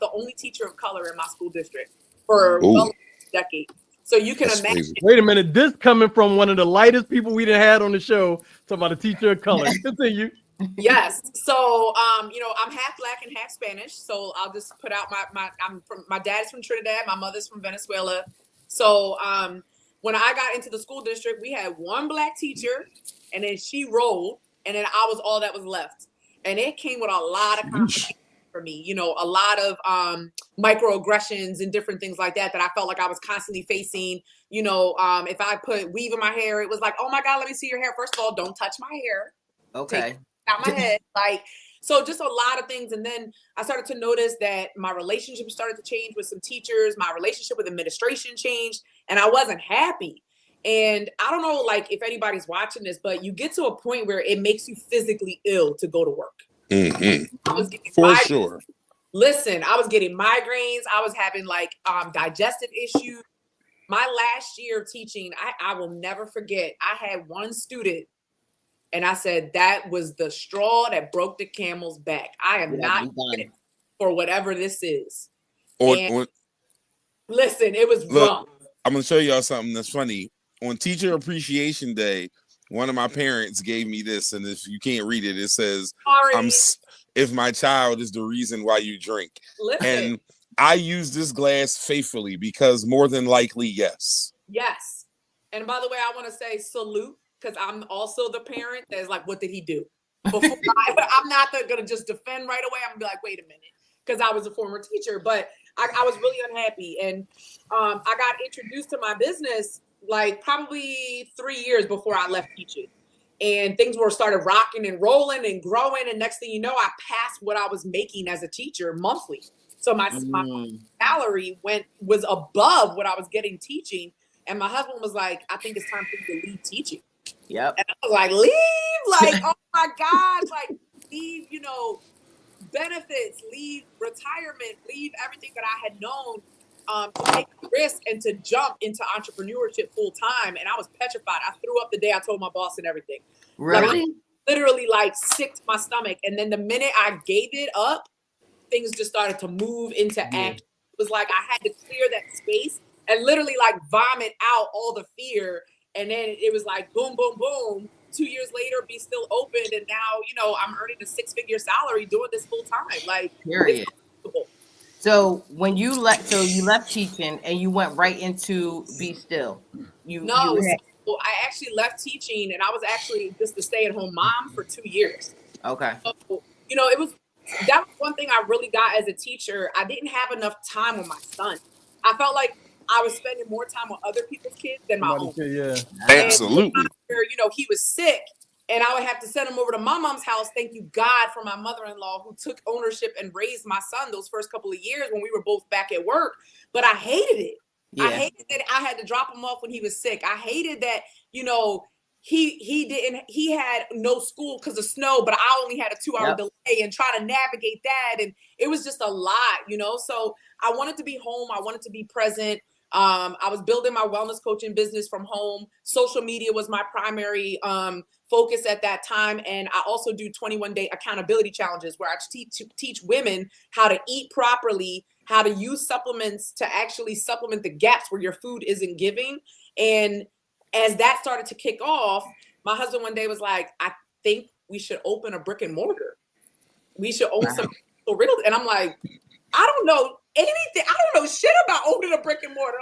the only teacher of color in my school district for well over a decade. So you can imagine. Crazy. Wait a minute. This coming from one of the lightest people we done had on the show, talking about a teacher of color. Continue. Yes. So, I'm half Black and half Spanish. So I'll just put out my dad's from Trinidad. My mother's from Venezuela. So, when I got into the school district, we had one Black teacher and then she rolled and then I was all that was left. And it came with a lot of complications for me, a lot of microaggressions and different things like that I felt like I was constantly facing. If I put weave in my hair, it was like, oh my God, let me see your hair. First of all, don't touch my hair. Okay. Out my head. So just a lot of things. And then I started to notice that my relationship started to change with some teachers. My relationship with administration changed and I wasn't happy. And I don't know, if anybody's watching this, but you get to a point where it makes you physically ill to go to work. Mm-hmm. I was getting For migraines. sure. Listen, I was getting migraines. I was having digestive issues. My last year of teaching, I will never forget. I had one student and I said, that was the straw that broke the camel's back. I am not fit for whatever this is. Listen, it was rough. I'm going to show y'all something that's funny. On Teacher Appreciation Day, one of my parents gave me this, and if you can't read it, it says, if my child is the reason why you drink. Listen. And I use this glass faithfully because more than likely, yes. Yes. And by the way, I want to say salute because I'm also the parent that's like, what did he do? I'm not going to just defend right away. I'm going to be like, wait a minute, because I was a former teacher, but I was really unhappy. And I got introduced to my business probably 3 years before I left teaching. And things started rocking and rolling and growing. And next thing you know, I passed what I was making as a teacher monthly. So my salary was above what I was getting teaching. And my husband was like, I think it's time for you to leave teaching. Yep. And I was like, leave? Oh my God, leave, benefits, leave retirement, leave everything that I had known to take a risk and to jump into entrepreneurship full time. And I was petrified. I threw up the day I told my boss and everything. Really? I literally sick to my stomach. And then the minute I gave it up, things just started to move into action. It was like I had to clear that space and literally vomit out all the fear. And then it was boom, boom, boom. 2 years later, be still open. And now, I'm earning a 6-figure salary doing this full time. Period. So when you left teaching and you went right into Be Still. So I actually left teaching and I was actually just a stay-at-home mom for 2 years. Okay. So, that was one thing I really got as a teacher. I didn't have enough time with my son. I felt like I was spending more time with other people's kids than my own. Yeah. Absolutely. He was sick and I would have to send him over to my mom's house. Thank you, God, for my mother-in-law who took ownership and raised my son those first couple of years when we were both back at work. But I hated it. Yeah. I hated that I had to drop him off when he was sick. I hated that, he had no school because of snow, but I only had a 2-hour delay and try to navigate that. And it was just a lot, so I wanted to be home. I wanted to be present. I was building my wellness coaching business from home. Social media was my primary focus at that time. And I also do 21-day accountability challenges where I teach women how to eat properly, how to use supplements to actually supplement the gaps where your food isn't giving. And as that started to kick off, my husband one day was like, I think we should open a brick and mortar. We should own some real. And I'm like, I don't know anything. I don't know shit about owning a brick and mortar.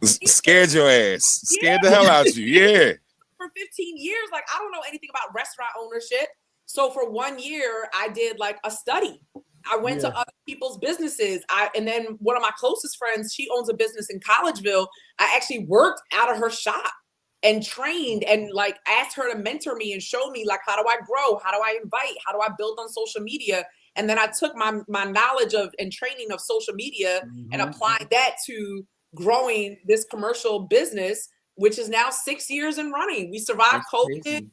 Scared your ass. Scared the hell out of you. Yeah. For 15 years, I don't know anything about restaurant ownership. So for 1 year, I did a study. I went to other people's businesses. And then one of my closest friends, she owns a business in Collegeville. I actually worked out of her shop and trained and asked her to mentor me and show me how do I grow? How do I invite? How do I build on social media? And then I took my knowledge of and training of social media and applied that to growing this commercial business, which is now 6 years and running. We survived COVID.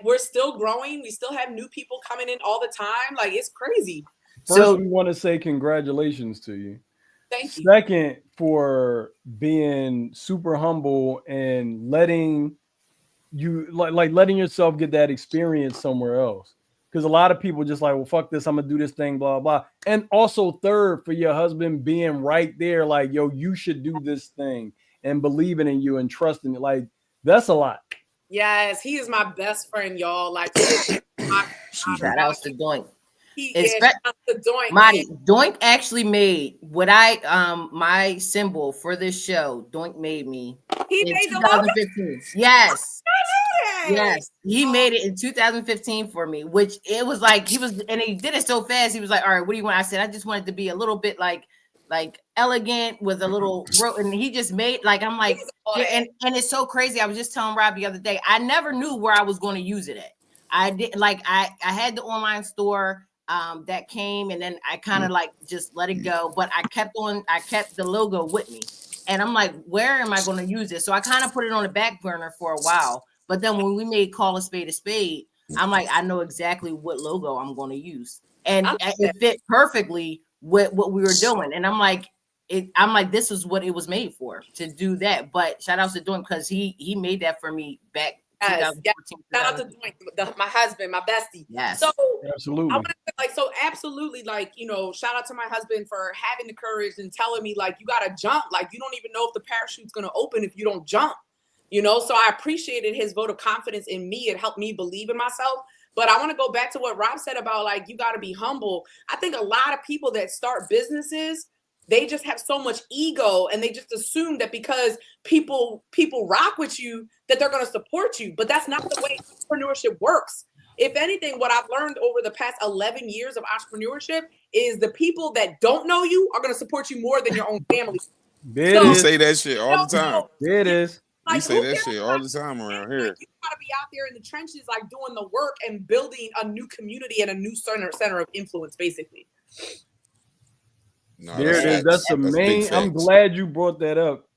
We're still growing. We still have new people coming in all the time. It's crazy. First, we want to say congratulations to you. Thank you. Second, for being super humble and letting you letting yourself get that experience somewhere else. Because a lot of people just like, well, fuck this, I'm gonna do this thing, blah blah. And also third, for your husband being right there, like, yo, you should do this thing and believing in you and trusting it. Like, that's a lot. Yes, he is my best friend, y'all. Like, shout out to Doink. Doink. Marty, Doink actually made what my symbol for this show. Doink made me in 2015. Yes. Yes, he made it in 2015 for me, which it was like he did it so fast. He was like, all right, what do you want? I said, I just wanted to be a little bit like elegant with a little and he just made I'm like, and it's so crazy. I was just telling Rob the other day, I never knew where I was going to use it at. I did I had the online store that came, and then I kind of just let it go, but I kept the logo with me, and I'm like, where am I going to use it? So I kind of put it on the back burner for a while. But then when we made Call a Spade, I'm like, I know exactly what logo I'm going to use. And it fit perfectly with what we were doing. And I'm like, this is what it was made for, to do that. But shout out to Doink, because he made that for me back. Yes. Shout out to Doink, my husband, my bestie. Yes. So absolutely. I want to absolutely, shout out to my husband for having the courage and telling me, you got to jump. You don't even know if the parachute's going to open if you don't jump. So I appreciated his vote of confidence in me. It helped me believe in myself. But I want to go back to what Rob said about you got to be humble. I think a lot of people that start businesses, they just have so much ego, and they just assume that because people rock with you that they're going to support you. But that's not the way entrepreneurship works. If anything, what I've learned over the past 11 years of entrepreneurship is the people that don't know you are going to support you more than your own family. You say that shit all the time. It is. You say that shit all the time around here. You gotta be out there in the trenches, doing the work and building a new community and a new center of influence, basically. No, there it is. That's the main. I'm glad you brought that up,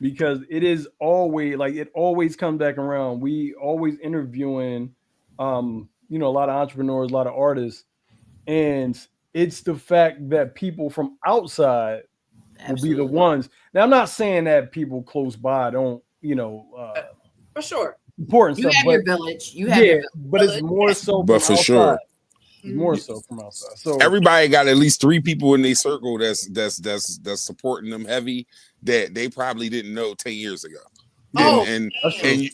because it is always it always comes back around. We always interviewing, a lot of entrepreneurs, a lot of artists, and it's the fact that people from outside will be the ones. Now, I'm not saying that people close by don't. For sure. Important stuff. You have your village. You have your village. But it's more so. But for sure, more so from outside. So everybody got at least 3 people in their circle that's supporting them heavy that they probably didn't know 10 years ago. And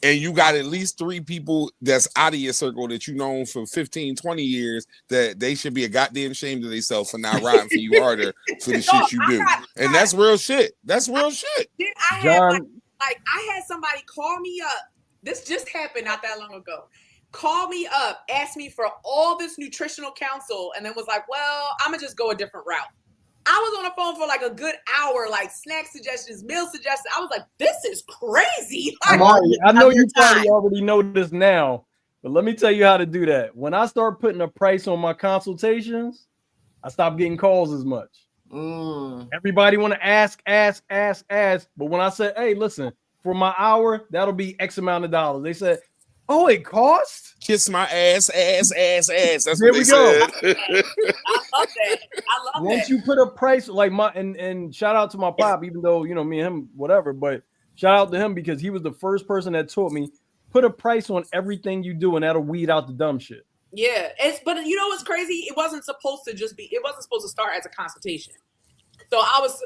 you got at least 3 people that's out of your circle that you known for 15, 20 years that they should be a goddamn shame of themselves for not riding for you harder for the shit you do. And that's real shit. That's real shit. I had somebody call me up. This just happened not that long ago. Call me up, ask me for all this nutritional counsel, and then was like, well, I'm going to just go a different route. I was on the phone for a good hour, snack suggestions, meal suggestions. I was like, this is crazy. I know you probably already know this now, but let me tell you how to do that. When I start putting a price on my consultations, I stop getting calls as much. Everybody want to ask. But when I said, hey, listen, for my hour, that'll be X amount of dollars. They said, oh, it costs? Kiss my ass. That's there what they said. I love that. Once you put a price and shout out to my pop, even though, me and him, whatever, but shout out to him because he was the first person that taught me, put a price on everything you do and that'll weed out the dumb shit. Yeah, but what's crazy? It wasn't supposed to start as a consultation. So I was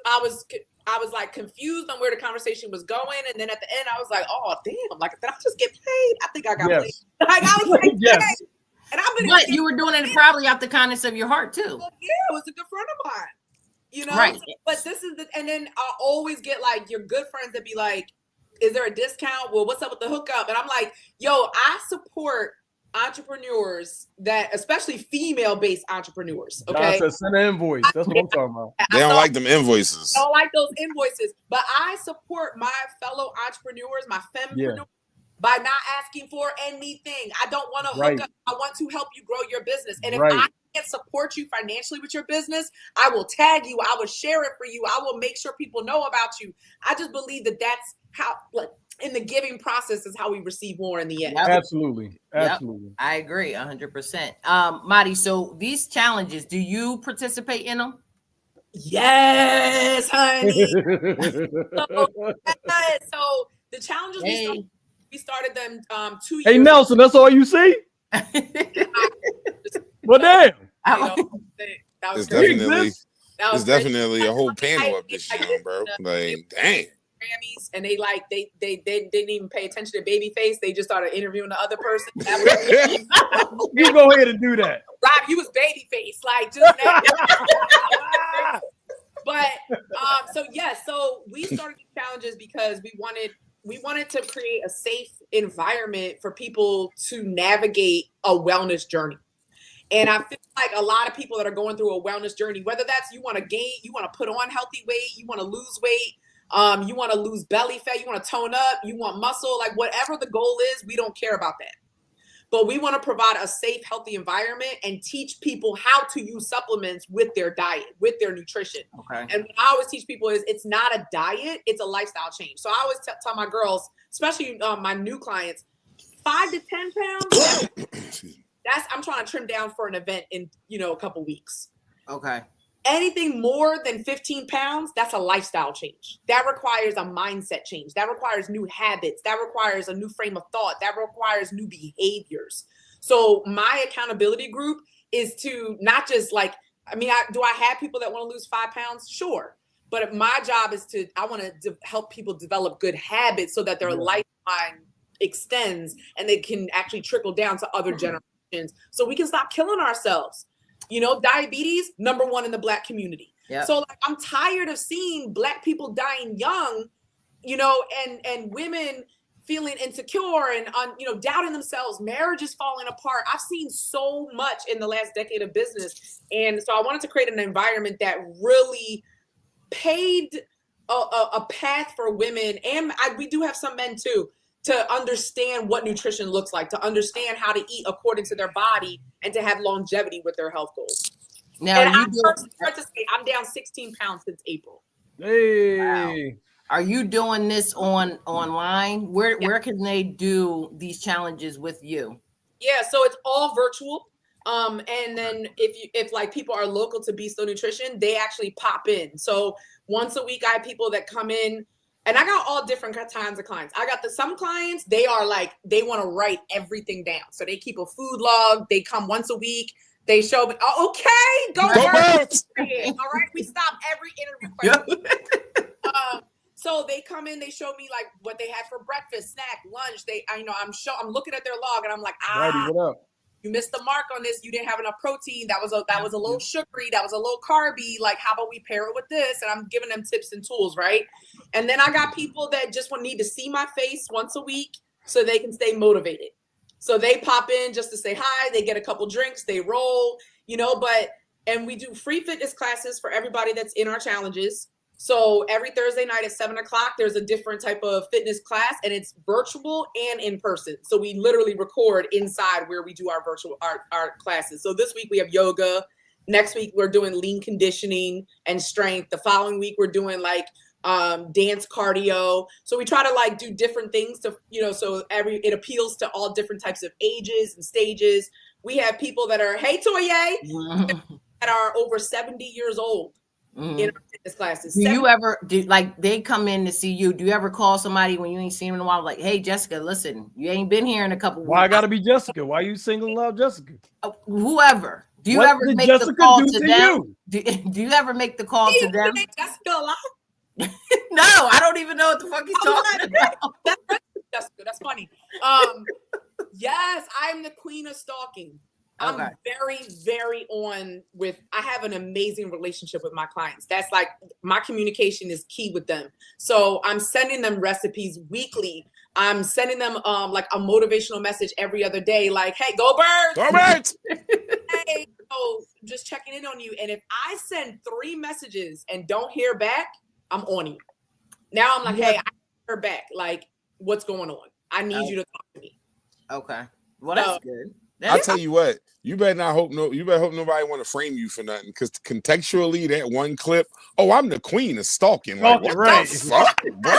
confused on where the conversation was going, and then at the end I was like, oh damn, did I just get paid? I think I got paid. I was like, yes. And but you were doing it probably out the kindness of your heart too. Well, yeah, it was a good friend of mine. Right. So, but this is and then I always get your good friends that be like, is there a discount? Well, what's up with the hookup? And I'm like, yo, I support entrepreneurs especially female-based entrepreneurs. Okay, send an invoice. That's what I'm talking about. They don't like them invoices. I don't like those invoices, but I support my fellow entrepreneurs, my fempreneurs, by not asking for anything. I don't want to hook up. I want to help you grow your business, and if I can't support you financially with your business, I will tag you. I will share it for you. I will make sure people know about you. I just believe that that's how. In the giving process is how we receive more in the end. Yep. Absolutely. Yep. I agree 100%. Marty, so these challenges, do you participate in them? Yes, honey. So the challenges we started them 2 years. Hey Nelson, that's all you see? Well, damn. That was it's definitely a whole panel up this year, bro. Like, dang. Grammys, and they didn't even pay attention to Babyface. They just started interviewing the other person. You go ahead and do that. Rob, you was Babyface, like just that. But so we started these challenges because we wanted to create a safe environment for people to navigate a wellness journey. And I feel like a lot of people that are going through a wellness journey, whether that's you want to gain, you want to put on healthy weight, you want to lose weight, you want to lose belly fat, you want to tone up, you want muscle, like whatever the goal is, we don't care about that. But we want to provide a safe, healthy environment and teach people how to use supplements with their diet, with their nutrition. Okay. And what I always teach people is it's not a diet, it's a lifestyle change. So I always tell my girls, especially my new clients, 5 to 10 pounds, I'm trying to trim down for an event in, a couple weeks. Okay. Anything more than 15 pounds, that's a lifestyle change. That requires a mindset change. That requires new habits. That requires a new frame of thought. That requires new behaviors. So my accountability group is to not just do I have people that want to lose 5 pounds? Sure. But my job is I want to help people develop good habits so that their lifetime extends and they can actually trickle down to other generations so we can stop killing ourselves. Diabetes, number 1 in the Black community. Yep. So I'm tired of seeing Black people dying young, and women feeling insecure and doubting themselves, marriages falling apart. I've seen so much in the last decade of business. And so I wanted to create an environment that really paved a path for women. And we do have some men too, to understand what nutrition looks like, to understand how to eat according to their body and to have longevity with their health goals. Now, I'm down 16 pounds since April. Hey. Wow. Are you doing this online? Where can they do these challenges with you? Yeah, so it's all virtual. And then if people are local to Beast Nutrition, they actually pop in. So once a week, I have people that come in. And I got all different kinds of clients. I got some clients, they want to write everything down. So they keep a food log. They come once a week. They show me, okay, go Birds. All right, we stop every interview question. So they come in, they show me what they had for breakfast, snack, lunch. I'm looking at their log and I'm like, Righty, what up? You missed the mark on this. You didn't have enough protein. That was a little sugary. That was a little carby. How about we pair it with this? And I'm giving them tips and tools, right? And then I got people that just need to see my face once a week so they can stay motivated. So they pop in just to say hi. They get a couple drinks. They roll, and we do free fitness classes for everybody that's in our challenges. So every Thursday night at 7:00, there's a different type of fitness class, and it's virtual and in person. So we literally record inside where we do our virtual our classes. So this week we have yoga. Next week we're doing lean conditioning and strength. The following week we're doing dance cardio. So we try to do different things to, so it appeals to all different types of ages and stages. We have people that are, hey Toye, that are over 70 years old. In our fitness classes. Do you ever they come in to see you? Do you ever call somebody when you ain't seen them in a while? Like, hey, Jessica, listen, you ain't been here in a couple weeks. Why I gotta be Jessica? Why are you singling out Jessica? Whoever. Do you ever make the call to them? Do you ever make the call to them? Jessica a lot? No, I don't even know what the fuck he's talking about. Jessica, that's funny. Yes, I'm the queen of stalking. I'm very, very on with, I have an amazing relationship with my clients. That's my communication is key with them. So I'm sending them recipes weekly. I'm sending them a motivational message every other day. Hey, go Birds! Go Birds! Hey, just checking in on you. And if I send 3 messages and don't hear back, I'm on you. Now I'm hey, I hear back. What's going on? I need you to talk to me. Okay. Well, that's good. I'll tell you what, you better hope nobody want to frame you for nothing, because contextually that one clip, I'm the queen of stalking. What the fuck, bro?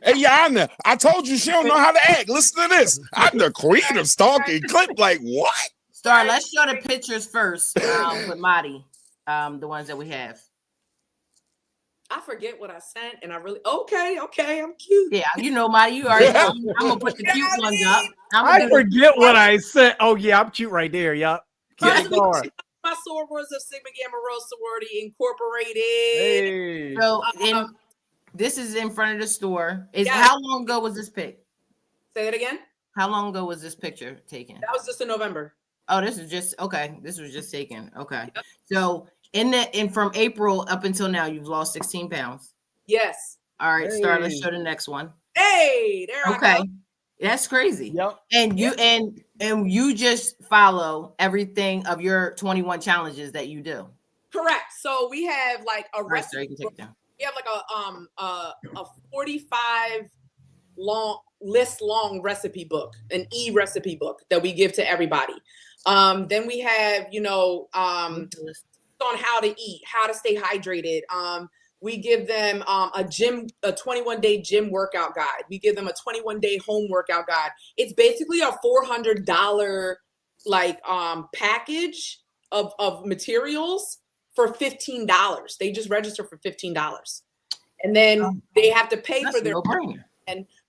Hey, Yana, I told you she don't know how to act. Listen to this. I'm the queen of stalking. Clip what? Star, let's show the pictures first with Madi, the ones that we have. I forget what I sent, and I really okay, I'm cute. Yeah, you know, Marty, you already know. I'm gonna put the cute ones up. I forget what I sent. Oh yeah, I'm cute right there. Yup. My sorors of Sigma Gamma Rho Sorority Incorporated. Hey. So this is in front of the store. How long ago was this pic? Say that again. How long ago was this picture taken? That was just in November. Oh, this is just okay. This was just taken. Okay. Yep. So in from April up until now, you've lost 16 pounds. Yes. All right, Star, let's show the next one. Hey, there I go. That's crazy. Yep. And you and you just follow everything of your 21 challenges that you do. Correct. So we have like a recipe. You can take it down. We have like a 45 long recipe book, an recipe book that we give to everybody. Then we have, on how to eat, how to stay hydrated. We give them a 21-day gym workout guide. We give them a 21-day home workout guide. It's basically a $400 package of materials for $15. They just register for $15. And then they have to pay for their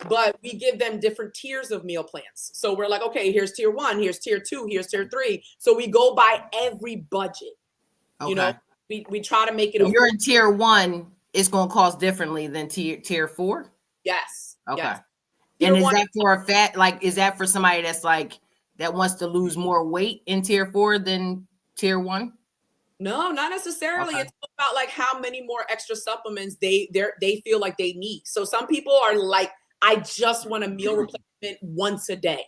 but we give them different tiers of meal plans. So we're like, okay, here's tier 1, here's tier 2, here's tier 3. So we go by every budget. Okay. We try to make it. If you're in tier 1, it's going to cost differently than tier 4. Yes. Okay. Yes. And is that for a fat? Like, is that for somebody that's like that wants to lose more weight in tier 4 than tier 1? No, not necessarily. Okay. It's about like how many more extra supplements they feel like they need. So some people are like, I just want a meal replacement once a day.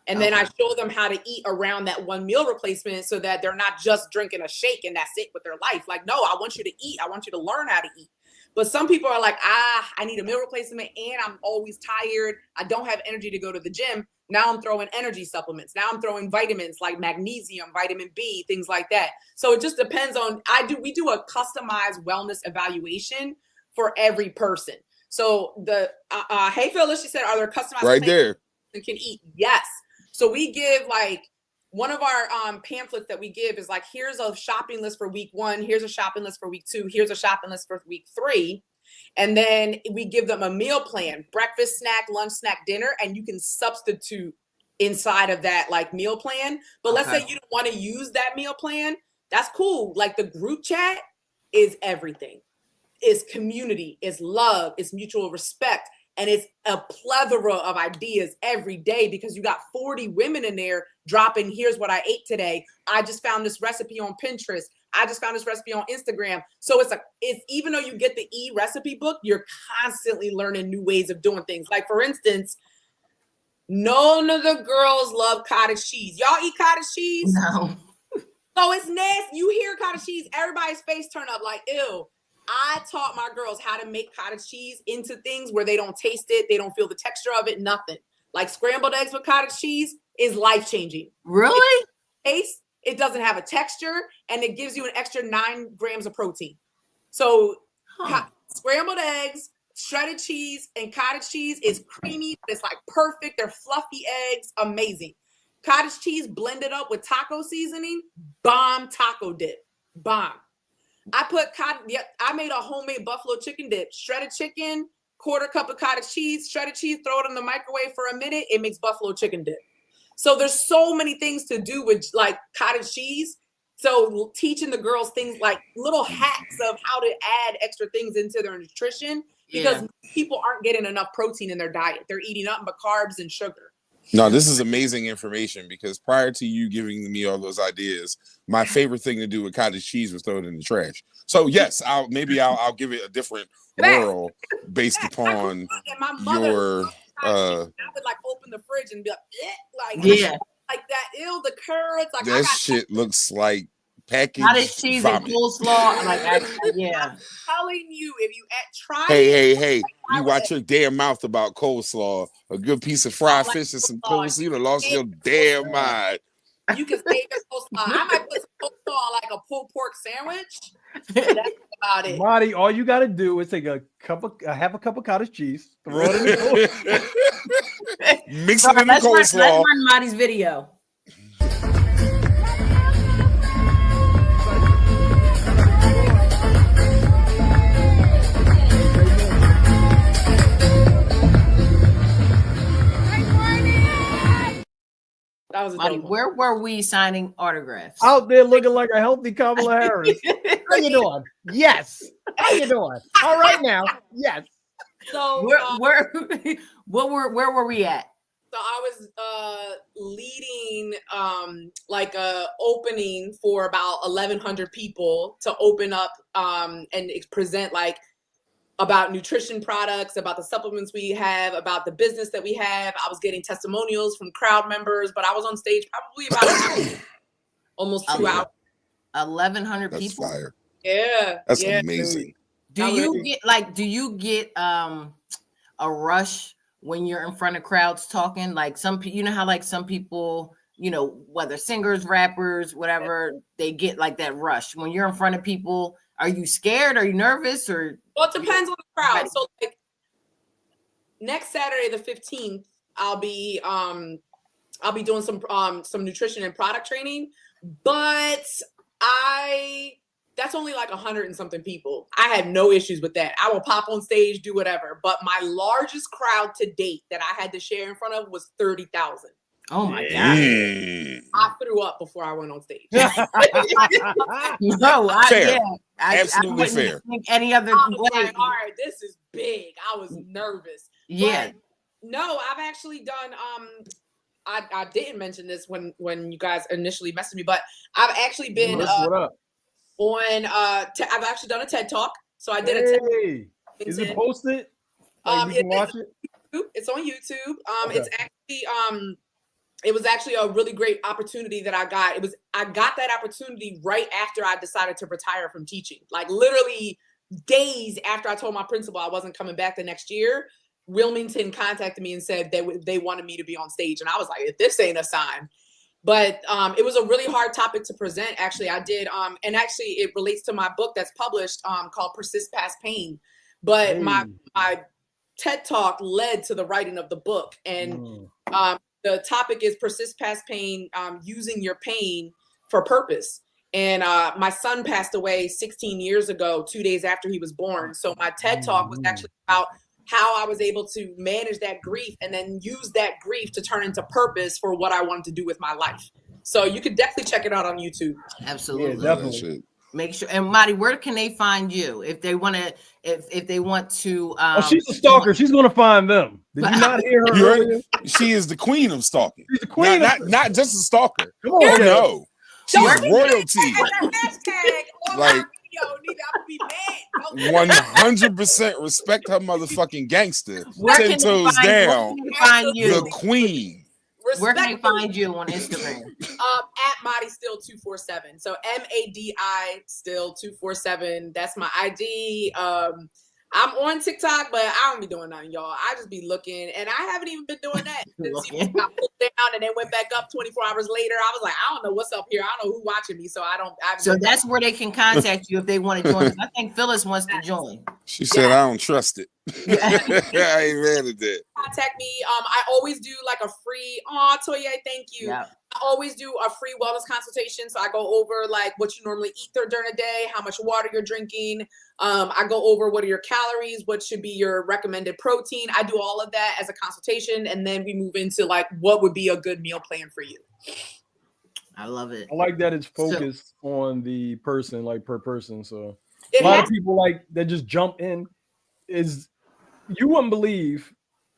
And then I show them how to eat around that one meal replacement so that they're not just drinking a shake and that's it with their life. Like, no, I want you to eat. I want you to learn how to eat. But some people are like, I need a meal replacement and I'm always tired. I don't have energy to go to the gym. Now I'm throwing energy supplements. Now I'm throwing vitamins like magnesium, vitamin B, things like that. So it just depends on, we do a customized wellness evaluation for every person. So hey Phyllis, she said, are there customized right there and can eat? Yes. So we give like one of our pamphlets that we give is like, here's a shopping list for week 1. Here's a shopping list for week 2. Here's a shopping list for week 3. And then we give them a meal plan, breakfast, snack, lunch, snack, dinner, and you can substitute inside of that like meal plan. But let's say you don't want to use that meal plan. That's cool. Like the group chat is everything. It's community, it's love, it's mutual respect. And it's a plethora of ideas every day because you got 40 women in there dropping, here's what I ate today. I just found this recipe on Pinterest. I just found this recipe on Instagram. So it's even though you get the recipe book, you're constantly learning new ways of doing things. Like for instance, none of the girls love cottage cheese. Y'all eat cottage cheese? No. So it's nasty. You hear cottage cheese, everybody's face turn up like, ew. I taught my girls how to make cottage cheese into things where they don't taste it. They don't feel the texture of it, nothing. Like scrambled eggs with cottage cheese is life-changing. Really? It doesn't have a texture, and it gives you an extra 9 grams of protein. So scrambled eggs, shredded cheese, and cottage cheese is creamy, but it's like perfect. They're fluffy eggs, amazing. Cottage cheese blended up with taco seasoning, bomb taco dip, bomb. I made a homemade buffalo chicken dip, shredded chicken, quarter cup of cottage cheese, shredded cheese, throw it in the microwave for a minute. It makes buffalo chicken dip. So there's so many things to do with like cottage cheese. So teaching the girls things like little hacks of how to add extra things into their nutrition because people aren't getting enough protein in their diet. They're eating nothing but carbs and sugar. No, this is amazing information because prior to you giving me all those ideas, my favorite thing to do with cottage cheese was throw it in the trash. So yes, I'll give it a different whirl based upon your. I would like open the fridge and be like that. Ew, the curds. Like that shit looks like packaged cottage cheese vomit. And coleslaw. Like I'm telling you, if you try. Hey, you watch your damn mouth about coleslaw. A good piece of fried fish and some coleslaw. You done lost your damn mind. You can save your coleslaw. I might put some coleslaw on like a pulled pork sandwich. That's about it. Marty, all you got to do is take half a cup of cottage cheese, throw it in the mix it in the coleslaw. Let's run Marty's video. was a dope one. Where were we signing autographs? Out there looking like a healthy Kamala Harris. How you doing? Yes. How you doing? All right now. Yes. So where were we at? So I was leading like a opening for about 1,100 people to open up and present like about nutrition products, about the supplements we have, about the business that we have. I was getting testimonials from crowd members, but I was on stage probably about almost 2 hours. 1,100 That's people. Fire. Yeah, that's amazing. Do you get a rush when you're in front of crowds talking? Like you know how like some people, you know, whether singers, rappers, whatever, they get like that rush when you're in front of people. Are you scared? Are you nervous? Or well, it depends on the crowd. So like next Saturday, the 15th, I'll be doing some nutrition and product training, but that's only like 100 and something people. I had no issues with that. I will pop on stage, do whatever. But my largest crowd to date that I had to share in front of was 30,000. Oh my God. I threw up before I went on stage. Absolutely fair. Think any other I was like, all right, this is big. I was nervous. Yeah. But no, I've actually done I didn't mention this when you guys initially messaged me, but I've actually been I've actually done a TED Talk. So I did a TED Talk. Is it posted? Like you can watch it? It's on YouTube. It's actually it was actually a really great opportunity that I got. I got that opportunity right after I decided to retire from teaching. Like literally days after I told my principal I wasn't coming back the next year, Wilmington contacted me and said they wanted me to be on stage. And I was like, if this ain't a sign. But it was a really hard topic to present. Actually, I did. And actually it relates to my book that's published called Persist Past Pain. But my TED Talk led to the writing of the book. And the topic is persist past pain, using your pain for purpose. And my son passed away 16 years ago, 2 days after he was born. So my TED Talk was actually about how I was able to manage that grief and then use that grief to turn into purpose for what I wanted to do with my life. So you could definitely check it out on YouTube. Absolutely. Yeah, definitely. Make sure. And Marty, where can they find you if they want to? If they want to? She's a stalker. She's going to find them. Did you not hear her earlier? She is the queen of stalking. She's the queen. Not just a stalker. Come on, no, she's royalty. Like 100% respect her motherfucking gangster. 10 toes down. The queen. Where can they find you on Instagram? At Madi Still 247. So MADI Still 247. That's my ID. I'm on TikTok, but I don't be doing nothing, y'all. I just be looking, and I haven't even been doing that since you got pulled down and then went back up 24 hours later. I was like, I don't know what's up here. I don't know who's watching me, so I don't. So that's where they can contact you if they want to join. I think Phyllis wants to join. She said, I don't trust it. I ain't mad at that. Contact me. I always do like a free. Oh, Toya, thank you. Yeah. I always do a free wellness consultation. So I go over like what you normally eat during a day, how much water you're drinking. I go over what are your calories, what should be your recommended protein. I do all of that as a consultation, and then we move into like what would be a good meal plan for you. I love it. I like that it's focused on the person, like per person. So a lot of people like that just jump in. You wouldn't believe,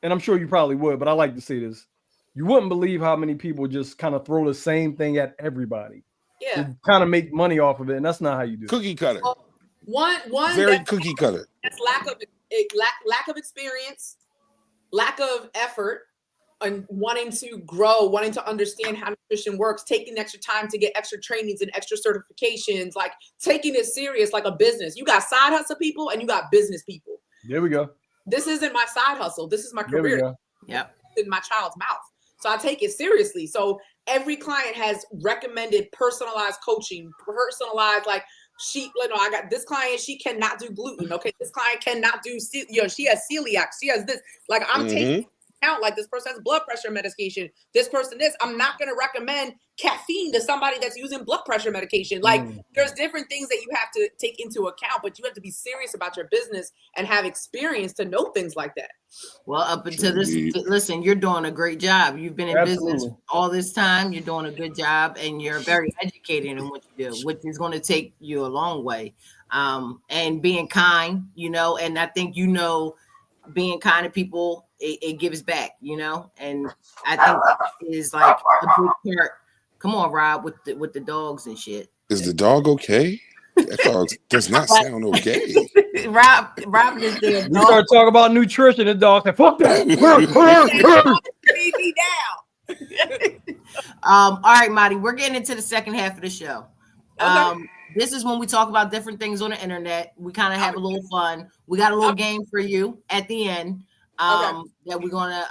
and I'm sure you probably would, but I like to say this. You wouldn't believe how many people just kind of throw the same thing at everybody. Yeah. To kind of make money off of it, and that's not how you do it. Cookie cutter. One very cookie cutter. That's lack of experience, lack of effort, and wanting to grow, wanting to understand how nutrition works, taking extra time to get extra trainings and extra certifications, like taking it serious like a business. You got side hustle people and you got business people. There we go. This isn't my side hustle. This is my career. Yeah. In my child's mouth. So I take it seriously. So every client has recommended personalized coaching, personalized, like I got this client, she cannot do gluten. Okay. This client cannot do, she has celiac. She has this. Like I'm taking account. Like this person has blood pressure medication. This person this. I'm not going to recommend caffeine to somebody that's using blood pressure medication. Like there's different things that you have to take into account, but you have to be serious about your business and have experience to know things like that. Well, up until this, listen, you're doing a great job. You've been in business all this time. You're doing a good job, and you're very educated in what you do, which is going to take you a long way. And being kind, you know, and I think, you know, being kind to people, it gives back, you know, and I think it is like a big part. Come on, Rob, with the dogs and shit. Is the dog okay? That dog does not sound okay. Rob is there. We start talking about nutrition, the dog said, "Fuck that." Leave me down. All right, Marty, we're getting into the second half of the show. Okay. This is when we talk about different things on the internet. We kind of have a little fun. We got a little game for you at the end. That we're gonna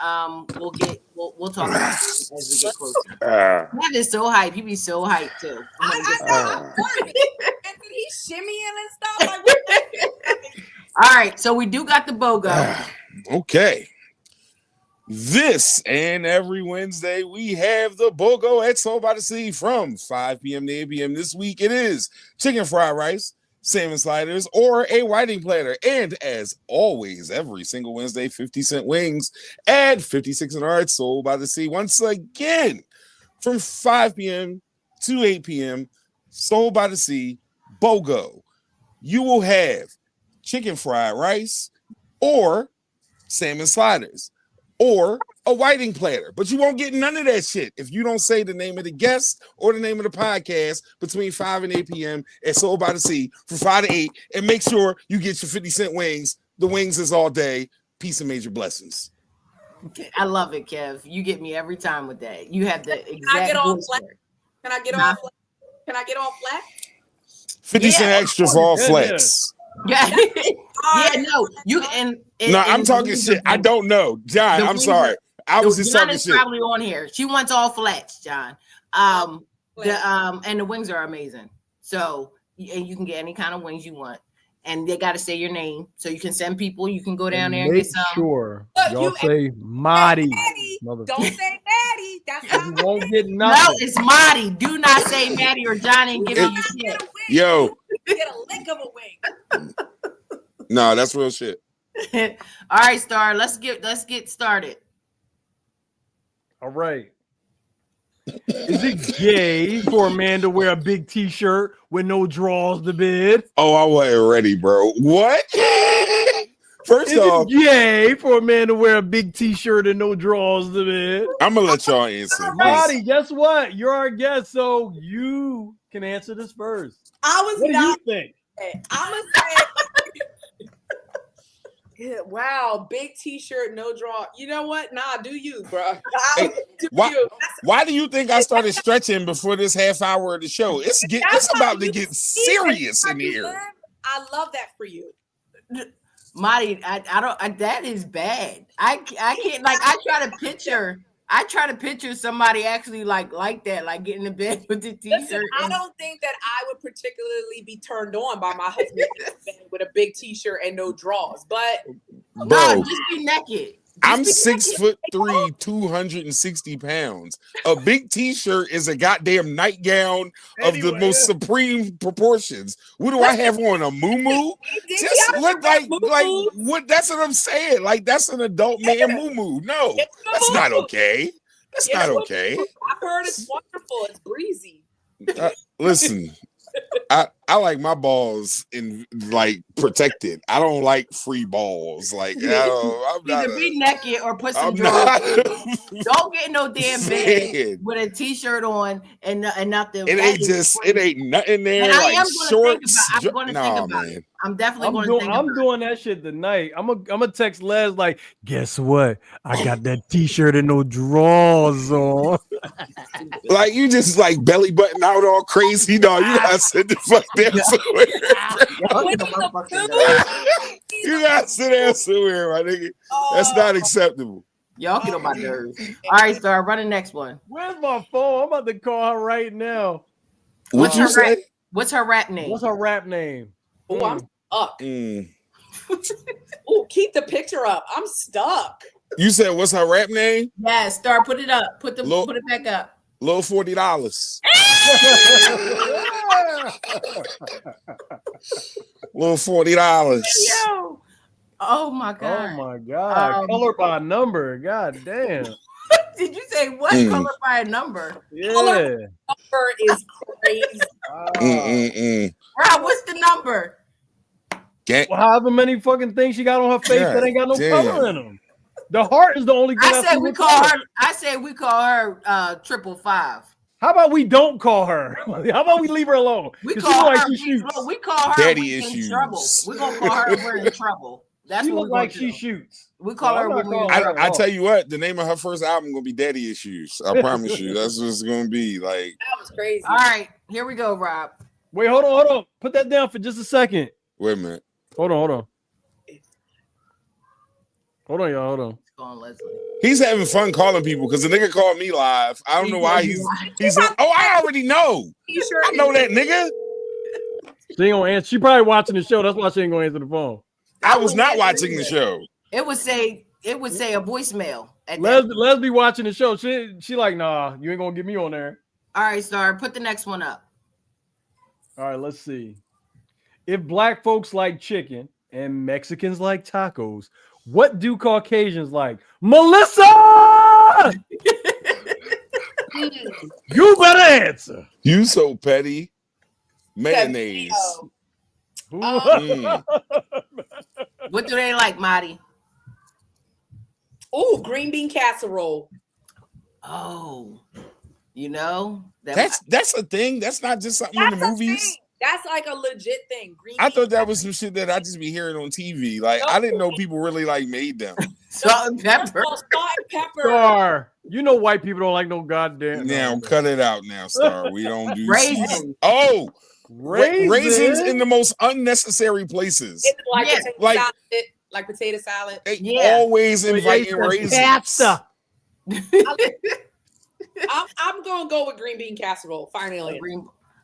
we'll talk about as we get closer. That is so hype. He be so hyped too. I know. He's shimmying and stuff. Like, what all right, so we do got the BOGO. Okay. This and every Wednesday we have the BOGO at Soul by the Sea from 5 p.m. to 8 p.m. This week it is chicken fried rice, salmon sliders, or a whiting platter. And as always, every single Wednesday, 50-cent wings at 56 and at Soul by the Sea. Once again, from 5 p.m. to 8 p.m., Soul by the Sea, BOGO. You will have chicken fried rice or salmon sliders or a whiting platter, but you won't get none of that shit if you don't say the name of the guest or the name of the podcast between 5 and 8 p.m. at Soul by the Sea from 5 to 8, and make sure you get your 50-cent wings. The wings is all day. Peace and major blessings. I love it, Kev. You get me every time with that. You have the exact. Can I get all flat? Can I get all flat? 50 cent extra for all flats. Yeah, yeah, no, you and no, I'm talking shit. I don't know, John. I'm sorry. I was just talking shit. Probably on here. She wants all flats, John. And the wings are amazing. So, and you can get any kind of wings you want, and they got to say your name, so you can send people. You can go down there and get some. Sure, y'all say Marty. Don't say Maddie. That's you won't get nothing. No, it's Marty. Do not say Maddie or Johnny and give me your shit. Yo, get a lick of a wing. No, that's real shit. All right, Star. Let's get started. All right. Is it gay for a man to wear a big T-shirt with no drawers to bed? Oh, I wasn't ready, bro. What? First off, is it gay for a man to wear a big T-shirt and no drawers to bed? I'm gonna let y'all answer. Marty, guess what? You're our guest, so you can answer this first. What do you think? I'm gonna say. Yeah, wow, big T-shirt, no draw. You know what? Nah, do you, bro? Hey, why do you think I started stretching before this half hour of the show? It's about to get serious in here. I love that for you, Marty. I don't. That is bad. I can't. Like I try to picture somebody actually like that, like getting in bed with the T-shirt. Listen, I don't think that I would particularly be turned on by my husband with a big T-shirt and no drawers, but bro, just be naked. I'm 6'3", 260 pounds. A big T-shirt is a goddamn nightgown of the most supreme proportions. What do I have on, a muumuu? Just look like what? That's what I'm saying. Like that's an adult man muumuu. No, that's not okay. That's not okay. I've heard it's wonderful. It's breezy. Listen, I like my balls in like protected. I don't like free balls. Like either be naked or put some drawers. Don't get no damn bed with a T-shirt on and nothing. It ain't nothing there. And like shorts. I'm going to think about it. I'm definitely going to think about it. I'm doing that shit tonight. I'm gonna text Les like, guess what? I got that T-shirt and no drawers on. Like you just like belly button out all crazy, dog. You gotta sit the fuck down somewhere. You gotta sit down somewhere, my nigga. That's not acceptable. Y'all get on my nerves. All right, Star, run the next one. Where's my phone? I'm about to call her right now. What you say? What's her rap name? What's her rap name? Oh, I'm stuck. Oh, keep the picture up. I'm stuck. You said what's her rap name? Yeah, Star, put it up. Put it back up. Little $40. Little $40. Yo. Oh my god. Oh my god. Color by number. God damn. Did you say what? Color by a number? Yeah. Color number is crazy. Rob, what's the number? Well, however many fucking things she got on her face that ain't got no color in them. The heart is the only thing I said we call her. I said we call her 555. How about we don't call her? How about we leave her alone? We call her. We call her daddy in issues. Trouble. We're gonna call her we're in trouble. That's she what look like she shoots. We call her when we're in trouble. I tell you what, the name of her first album gonna be Daddy Issues. I promise you. That's what it's gonna be. Like that was crazy. All right, here we go, Rob. Wait, hold on. Put that down for just a second. Wait a minute. Hold on, y'all. Hold on. He's having fun calling people because the nigga called me live. I don't know why he's like, oh, I already know. I know that nigga. She ain't gonna answer. She probably watching the show. That's why she ain't gonna answer the phone. I was not watching the show. It would say a voicemail. Let's be watching the show. She like, nah, you ain't gonna get me on there. All right, Star, put the next one up. All right, let's see. If black folks like chicken and Mexicans like tacos, what do Caucasians like? Melissa! You better answer. You so petty. Mayonnaise. What do they like, Marty? Oh, green bean casserole. Oh, you know that's a thing. That's not just something in the movies. That's like a legit thing. I thought that was some shit that I just be hearing on TV. Like I didn't know people really like made them. Salt and pepper. Salt and pepper. Star, you know white people don't like no goddamn. Now cut it out, now, Star. We don't do raisins. Oh, raisins in the most unnecessary places. It's like potato salad. They always inviting raisins. Pasta. I'm gonna go with green bean casserole. Finally.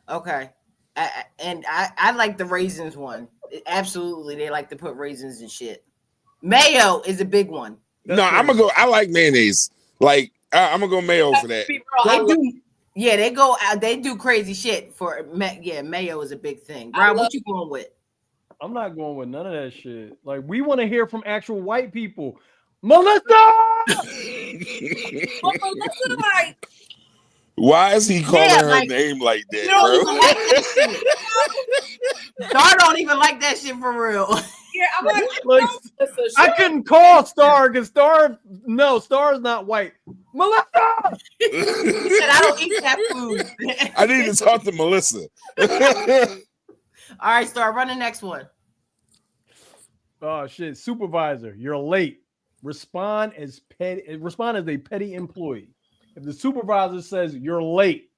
Okay. I like the raisins one. Absolutely, they like to put raisins and shit. Mayo is a big one. No, I'm gonna go. I like mayonnaise. Like I'm gonna go mayo for that. They do crazy shit for mayo is a big thing. Rob, what you going with? I'm not going with none of that shit. Like we want to hear from actual white people. Melissa. Melissa, like. Why is he calling her name like that, bro? Star don't even like that shit for real. Yeah, I'm like I couldn't call Star because Star's not white. Melissa! He said, I don't eat that food. I need to talk to Melissa. All right, Star, run the next one. Oh shit, supervisor, you're late. Respond as a petty employee. If the supervisor says you're late,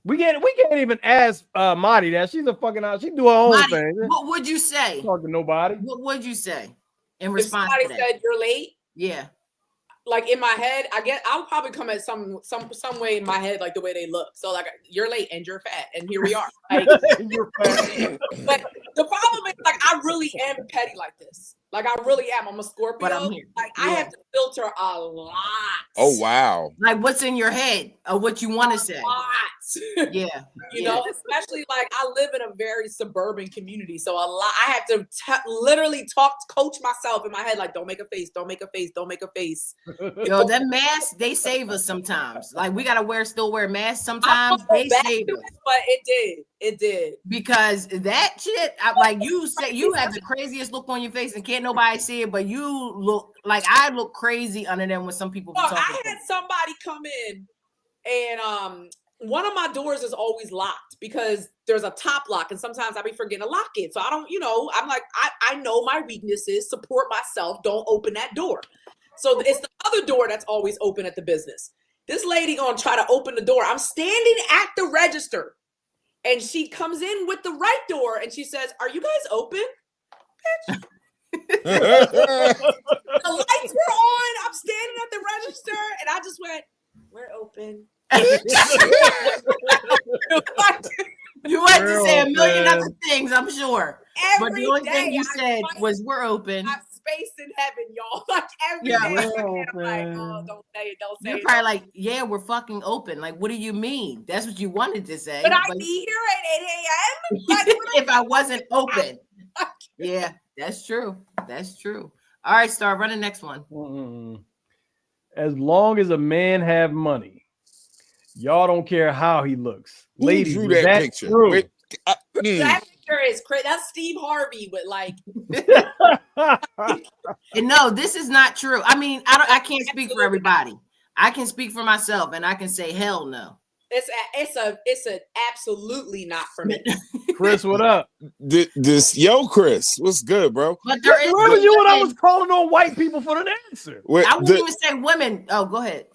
we can't even ask Marty that. She's a fucking out. She do her own thing. What would you say? Talk to nobody. What would you say in response to that? Somebody said you're late. Yeah. Like in my head, I guess I'll probably come at some way in my head, like the way they look. So like you're late and you're fat, and here we are. Like, you're fat. But the problem is, like, I really am petty like this. Like I really am. I'm a Scorpio. But I'm here. Like I have to filter a lot. Oh wow. Like what's in your head or what you want to say. Yeah. You know, especially like I live in a very suburban community. So I have to literally coach myself in my head, like, don't make a face, don't make a face, don't make a face. Yo, them masks, they save us sometimes. Like we gotta still wear masks sometimes. They save us. But it did. Because that shit, like you said, you have the craziest look on your face and can't nobody see it, but you look like I look crazy under them when some people I had somebody come in and one of my doors is always locked because there's a top lock and sometimes I be forgetting to lock it. So I don't, I'm like, I know my weaknesses, support myself, don't open that door. So it's the other door that's always open at the business. This lady gonna try to open the door. I'm standing at the register and she comes in with the right door and she says, "Are you guys open?" Bitch. The lights were on. I'm standing at the register and I just went, "We're open." You had to say a million other things, I'm sure. But the only thing you said was "we're open." space in heaven, y'all. Like every day. I'm like, oh, don't say it. You're probably like, yeah, we're fucking open. Like, what do you mean? That's what you wanted to say. But I'd be here at 8 a.m. Like, if I wasn't open. Yeah, that's true. That's true. All right, Star, run the next one. As long as a man have money, y'all don't care how he looks. Who Ladies, drew that picture? That picture is crazy. That's Steve Harvey with like. And no, this is not true. I mean, I can't speak for everybody. I can speak for myself, and I can say hell no. It's a absolutely not for me. Chris, what up? Chris, what's good, bro? But there is where was you when I was calling on white people for an answer? I wouldn't even say women. Oh, go ahead.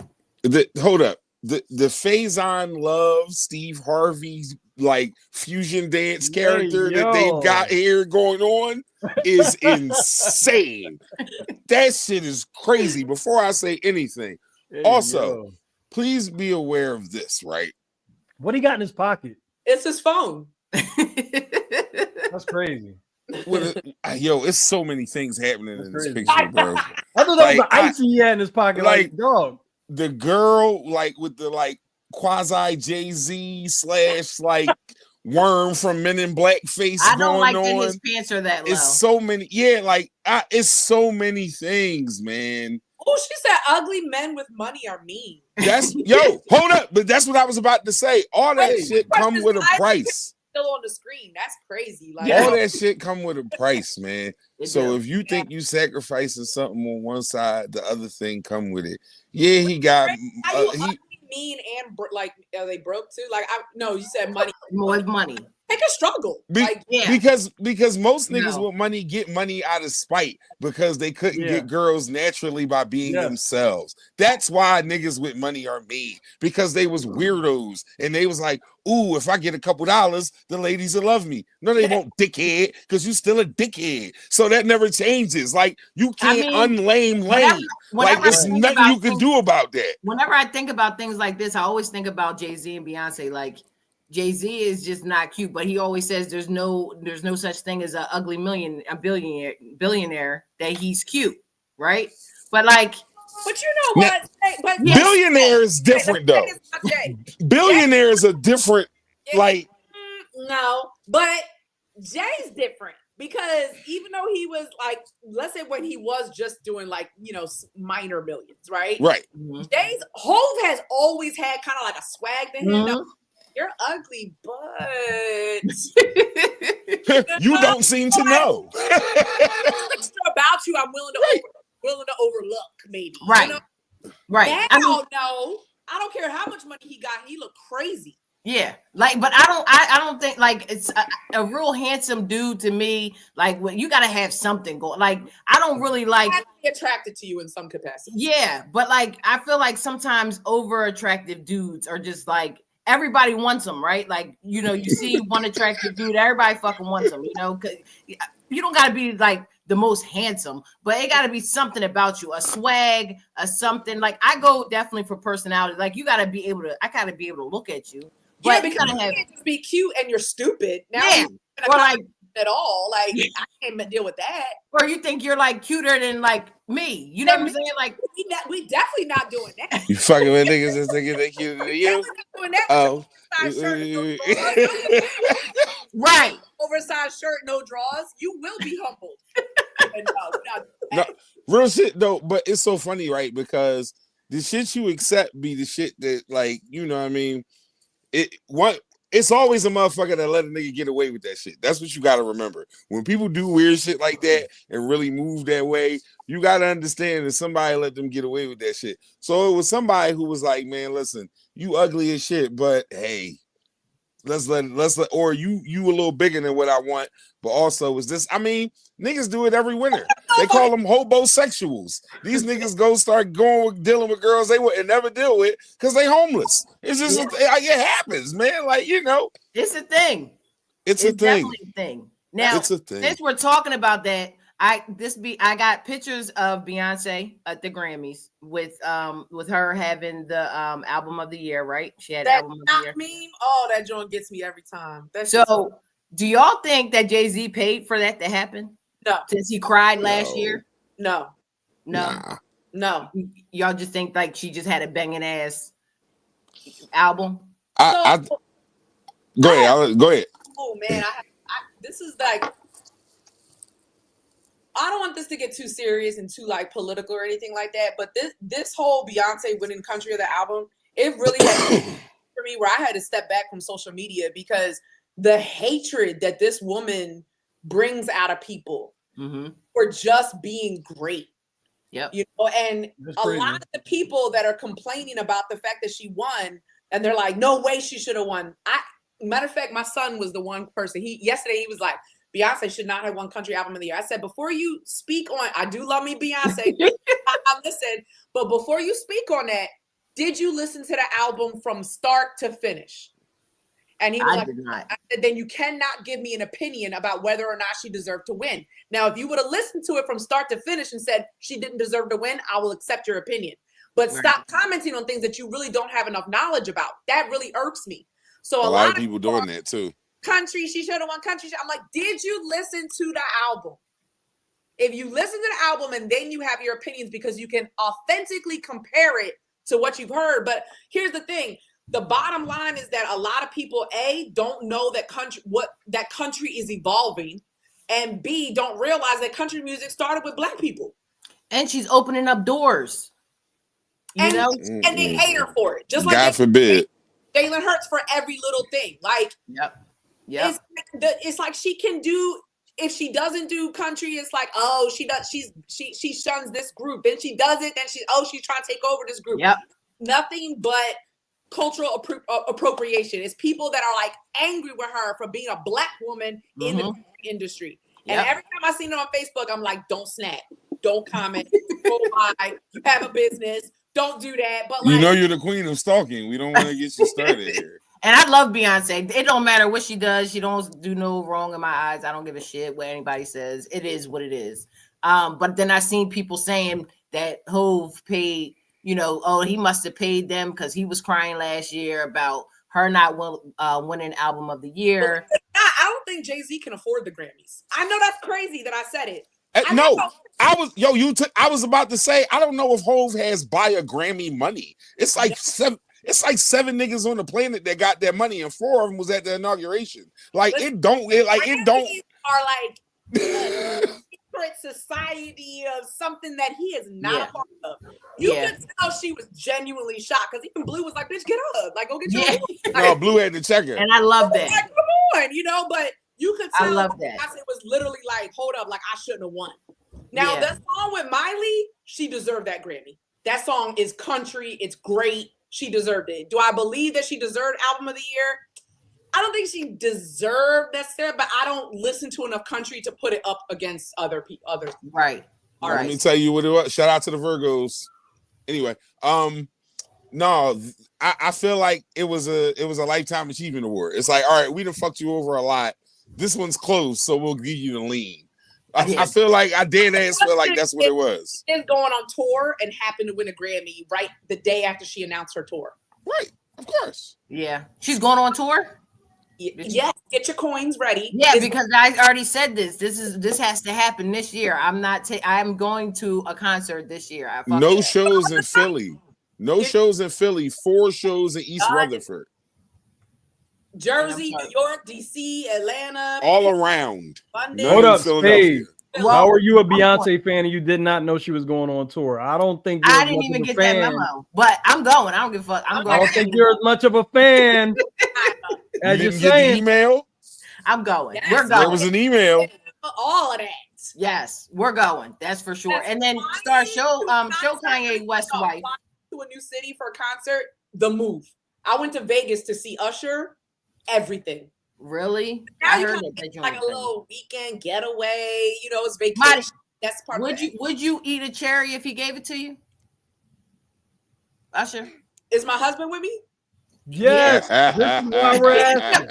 Hold up. The Faison Love Steve Harvey like fusion dance character that they've got here going on is insane. That shit is crazy. Before I say anything, please be aware of this, right? What he got in his pocket? It's his phone. That's crazy. It's so many things happening in this picture, bro. I thought that was the icy he had in his pocket. Like dog. The girl, like with the like quasi Jay-Z / like worm from Men in Black face. I don't like that his pants are that low. It's so many, it's so many things, man. Oh, she said ugly men with money are mean. That's hold up, but that's what I was about to say. All that shit come with a price. Still on the screen. That's crazy. Like all that shit come with a price, man. So if you think you sacrificing something on one side, the other thing come with it. Yeah, he got mean and like are they broke too? Like you said money. More money. Take a struggle. Because most niggas with money get money out of spite because they couldn't get girls naturally by being themselves. That's why niggas with money are mean, because they was weirdos and they was like, ooh, if I get a couple dollars, the ladies will love me. No, they won't, dickhead, because you still a dickhead. So that never changes. Like you can't unlame lame. Like there's nothing you can do about that. Whenever I think about things like this, I always think about Jay-Z and Beyonce. Like Jay-Z is just not cute, but he always says there's no such thing as an ugly billionaire that he's cute, right? But like, but you know what? But billionaire is different though. Billionaires are different. Like no, but Jay's different because even though he was like, let's say when he was just doing like minor millions, right? Right. Jay's Hove has always had kind of like a swag to him. Now, you're ugly, but you don't seem to know. Extra about you, I'm willing to overlook, maybe. Right. Right. Now, I don't care how much money he got. He looked crazy. Yeah, like, but I don't think like it's a real handsome dude to me. Like, you got to have something going. Like, I don't really like attracted to you in some capacity. Yeah, but like, I feel like sometimes over attractive dudes are just like. Everybody wants them, right? Like, you see one attractive dude, everybody fucking wants them, because you don't got to be like the most handsome, but it got to be something about you, a swag, a something. Like, I go definitely for personality. Like, I got to be able to look at you. But because you can't just be cute and you're stupid. Now or like at all. Like, I can't deal with that. Or you think you're like cuter than like me. You know what I'm saying? Like, we definitely not doing that. You fucking with niggas that's thinking they cuter than you? Not doing that. Oh. Right. Oversized shirt, no drawers. You will be humbled. No, real shit though, but it's so funny, right? Because the shit you accept be the shit that, like, what I mean? It's always a motherfucker that let a nigga get away with that shit. That's what you got to remember. When people do weird shit like that and really move that way, you got to understand that somebody let them get away with that shit. So it was somebody who was like, man, listen, you ugly as shit, but hey, let's let, or you a little bigger than what I want. But also is this, niggas do it every winter. They call them hobosexuals. These niggas start dealing with girls they wouldn't never deal with because they homeless. It's just, it happens, man. Like, it's a thing. It's a thing. Definitely a thing. Now, it's a thing. Since we're talking about that, I got pictures of Beyonce at the Grammys with her having the album of the year, right? She had that album of the year. Meme, that joint gets me every time. So do y'all think that Jay-Z paid for that to happen? No. Since he cried last year? No. Y'all just think like she just had a banging ass album? Go ahead. Oh man, this is like, I don't want this to get too serious and too like political or anything like that, but this whole Beyonce winning country of the album, it really had for me where I had to step back from social media because the hatred that this woman brings out of people for just being great. Yep. You know, and a lot of the people that are complaining about the fact that she won, and they're like, no way she should have won. Matter of fact, my son was the one person. Yesterday he was like, Beyonce should not have won country album of the year. I said, before you speak on, I do love me Beyonce. I listen, but before you speak on that, did you listen to the album from start to finish? And he was I said, then you cannot give me an opinion about whether or not she deserved to win. Now, if you would have listened to it from start to finish and said she didn't deserve to win, I will accept your opinion. But stop commenting on things that you really don't have enough knowledge about. That really irks me. So a lot of people doing that too. Country, she should have won country. I'm like, did you listen to the album? If you listen to the album and then you have your opinions because you can authentically compare it to what you've heard. But here's the thing. The bottom line is that a lot of people, A, don't know that country is evolving, and B, don't realize that country music started with Black people. And she's opening up doors. You know? And they hate her for it. Just like God forbid. Jalen Hurts for every little thing. Like, yep. It's like she can do, if she doesn't do country, it's like, oh, she shuns this group. Then she does it, then she's trying to take over this group. Yep. Nothing but cultural appropriation. It's people that are like angry with her for being a Black woman in the industry. And every time I see it on Facebook, I'm like, don't snap, don't comment, don't lie, you have a business, don't do that. But like, you know, you're the queen of stalking. We don't want to get you started here. And I love Beyonce. It don't matter what she does. She don't do no wrong in my eyes. I don't give a shit what anybody says. It is what it is. But then I seen people saying that Hove paid, you know, oh, he must have paid them because he was crying last year about her not winning album of the year. I don't think Jay-Z can afford the Grammys. I know that's crazy that I said it. I was about to say, I don't know if Hove has buy a Grammy money. It's like seven niggas on the planet that got their money, and 4 of them was at the inauguration. Like, it don't are like secret society of something that he is not a part of. You could tell she was genuinely shocked because even Blue was like, bitch, get up. Like, go get your No, Blue had to check her. And I love that. Like, come on, you know, but you could tell I love that. It was literally like, hold up, like I shouldn't have won. Now, that song with Miley, she deserved that Grammy. That song is country, it's great. She deserved it. Do I believe that she deserved album of the year? I don't think she deserved necessarily, but I don't listen to enough country to put it up against other people. Right. All right. right. Let me tell you what it was. Shout out to the Virgos. Anyway, no, I feel like it was a lifetime achievement award. It's like, all right, we done fucked you over a lot. This one's close, so we'll give you the lean. I feel like I did feel like that's what it was. She's going on tour and happened to win a Grammy right the day after she announced her tour. Right, of course. Yeah, she's going on tour. Yes, get your coins ready. Yeah, because I already said this. This has to happen this year. I'm going to a concert this year. No shows in Philly. No shows in Philly. 4 shows in East Rutherford. Jersey, New York, DC, Atlanta, all around. Hold up, Spade. How are you a Beyonce fan and you did not know she was going on tour? I don't think I didn't even get that memo, but I'm going. I don't give a fuck. I'm going. I don't think you're as much of a fan as you're saying. Get the email? I'm going. Yes. We're going. There was an email. All of that. Yes, we're going. That's for sure. And then show Kanye West's wife to a new city for a concert. The move. I went to Vegas to see Usher. Everything. Really? Now I heard it like a little weekend getaway. You know, it's vacation. That's part. Would you eat a cherry if he gave it to you? Usher? Is my husband with me? Yes. This is why we're asking.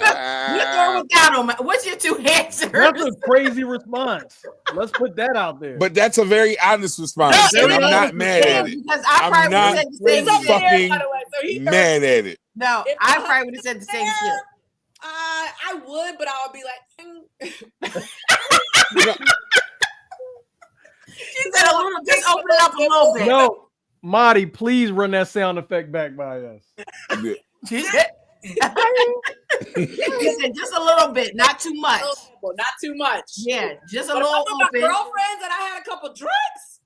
What's your 2 answers? That's a crazy response. Let's put that out there. But that's a very honest response. No, and I'm not mad at it. Because I probably would have said the same fucking shit. Mad at it. No, I probably would have said the same shit. I would, but I would be like, She said a open it up a little bit. No, Marty, please run that sound effect back by us. Listen, just a little bit, not too much. Not too much. Yeah, just a but little open. My girlfriends and I had a couple drinks.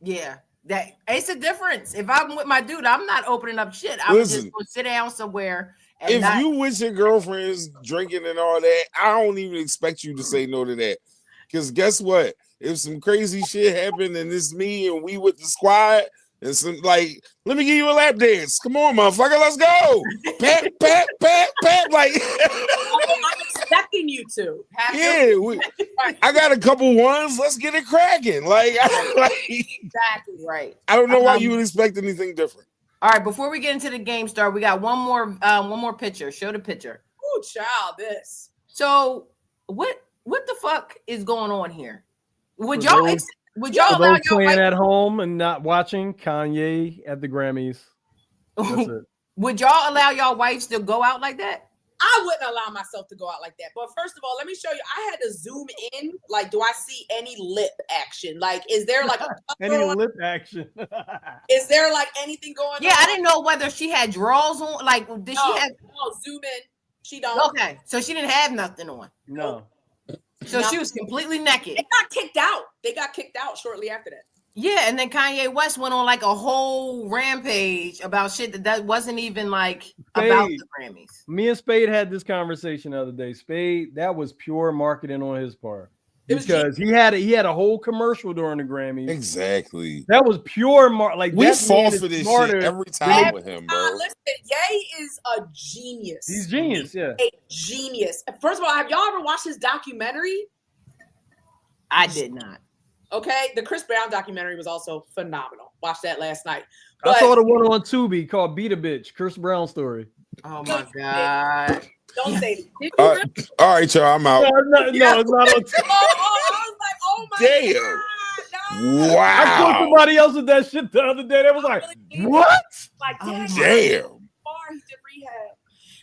Yeah, it's a difference. If I'm with my dude, I'm not opening up shit. I'm just gonna sit down somewhere. If you with your girlfriends drinking and all that, I don't even expect you to say no to that. Because guess what? If some crazy shit happened and it's me and we with the squad, and some let me give you a lap dance. Come on, motherfucker, let's go. Pat, pat, pat, pat. Like I'm expecting you to. I got a couple ones. Let's get it cracking. Exactly right. I don't know why you would expect anything different. All right, before we get into the game start, we got one more picture. Show the picture. Oh, child, this. So what the fuck is going on here? Would y'all allow your playing at home and not watching Kanye at the Grammys? That's it. Would y'all allow y'all wives to go out like that? I wouldn't allow myself to go out like that. But first of all, let me show you. I had to zoom in. Do I see any lip action? Is there any lip action? Is there anything going on? Yeah, I didn't know whether she had drawers on. Did she have? No, zoom in. She don't. Okay, so she didn't have nothing on. No. So she was completely naked. They got kicked out. They got kicked out shortly after that. Yeah, and then Kanye West went on a whole rampage about shit that wasn't even about the Grammys. Me and Spade had this conversation the other day. Spade, that was pure marketing on his part. Because he had a whole commercial during the Grammys. Exactly. That was pure we fall for this shit every time with him, bro. Listen, Ye is a genius. He's genius, yeah. A genius. First of all, have y'all ever watched his documentary? I did not. Okay, the Chris Brown documentary was also phenomenal. Watched that last night. But I saw the one on Tubi called "Beat a Bitch," Chris Brown story. Oh my god! Don't say it. All right, y'all, I'm out. No, it's not on Tubi. I was like, oh my damn. God, wow! I saw somebody else with that shit the other day. They was like, "What?" Damn. Far he did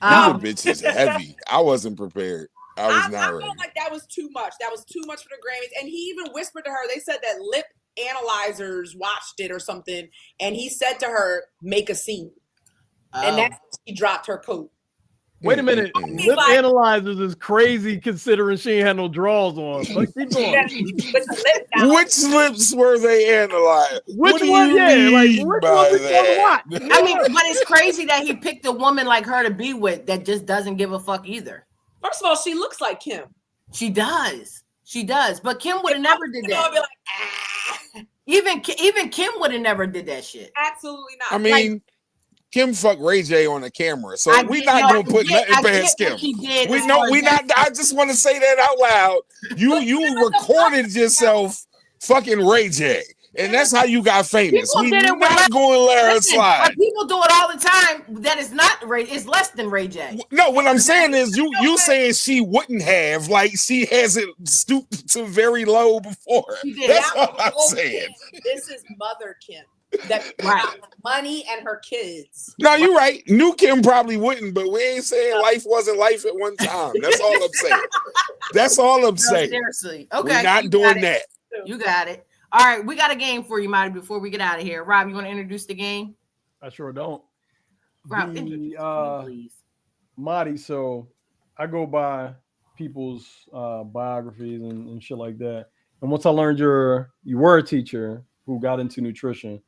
rehab. Beat a Bitch is heavy. I wasn't prepared. I was not ready. I felt like that was too much. That was too much for the Grammys. And he even whispered to her, they said that lip analyzers watched it or something. And he said to her, make a scene. And that's when she dropped her coat. Wait a minute. Lip analyzers is crazy considering she ain't had no drawers on. Keep going. Which lips were they analyzed? Which one? Yeah, which one I mean, but it's crazy that he picked a woman like her to be with that just doesn't give a fuck either. First of all, she looks like Kim. She does. She does. But Kim would have never did that. Be like, Even Kim would have never did that shit. Absolutely not. I mean, Kim fucked Ray J on the camera, so we're not gonna put nothing past Kim. We not. I just want to say that out loud. You recorded yourself fucking Ray J. And that's how you got famous. We're not going to let her slide. People do it all the time. That is not Ray. It's less than Ray J. No, what I'm saying is you saying she wouldn't have, she hasn't stooped to very low before. That's all I'm saying. This is Mother Kim. That got money and her kids. No, you're right. New Kim probably wouldn't, but we ain't saying life wasn't life at one time. That's all I'm saying. That's all I'm saying. Seriously. Okay. We're not doing that. You got it. All right, we got a game for you, Marty, before we get out of here. Rob, you want to introduce the game? I sure don't. Rob, introduce me, please. Marty, so I go by people's biographies and shit like that. And once I learned you were a teacher who got into nutrition,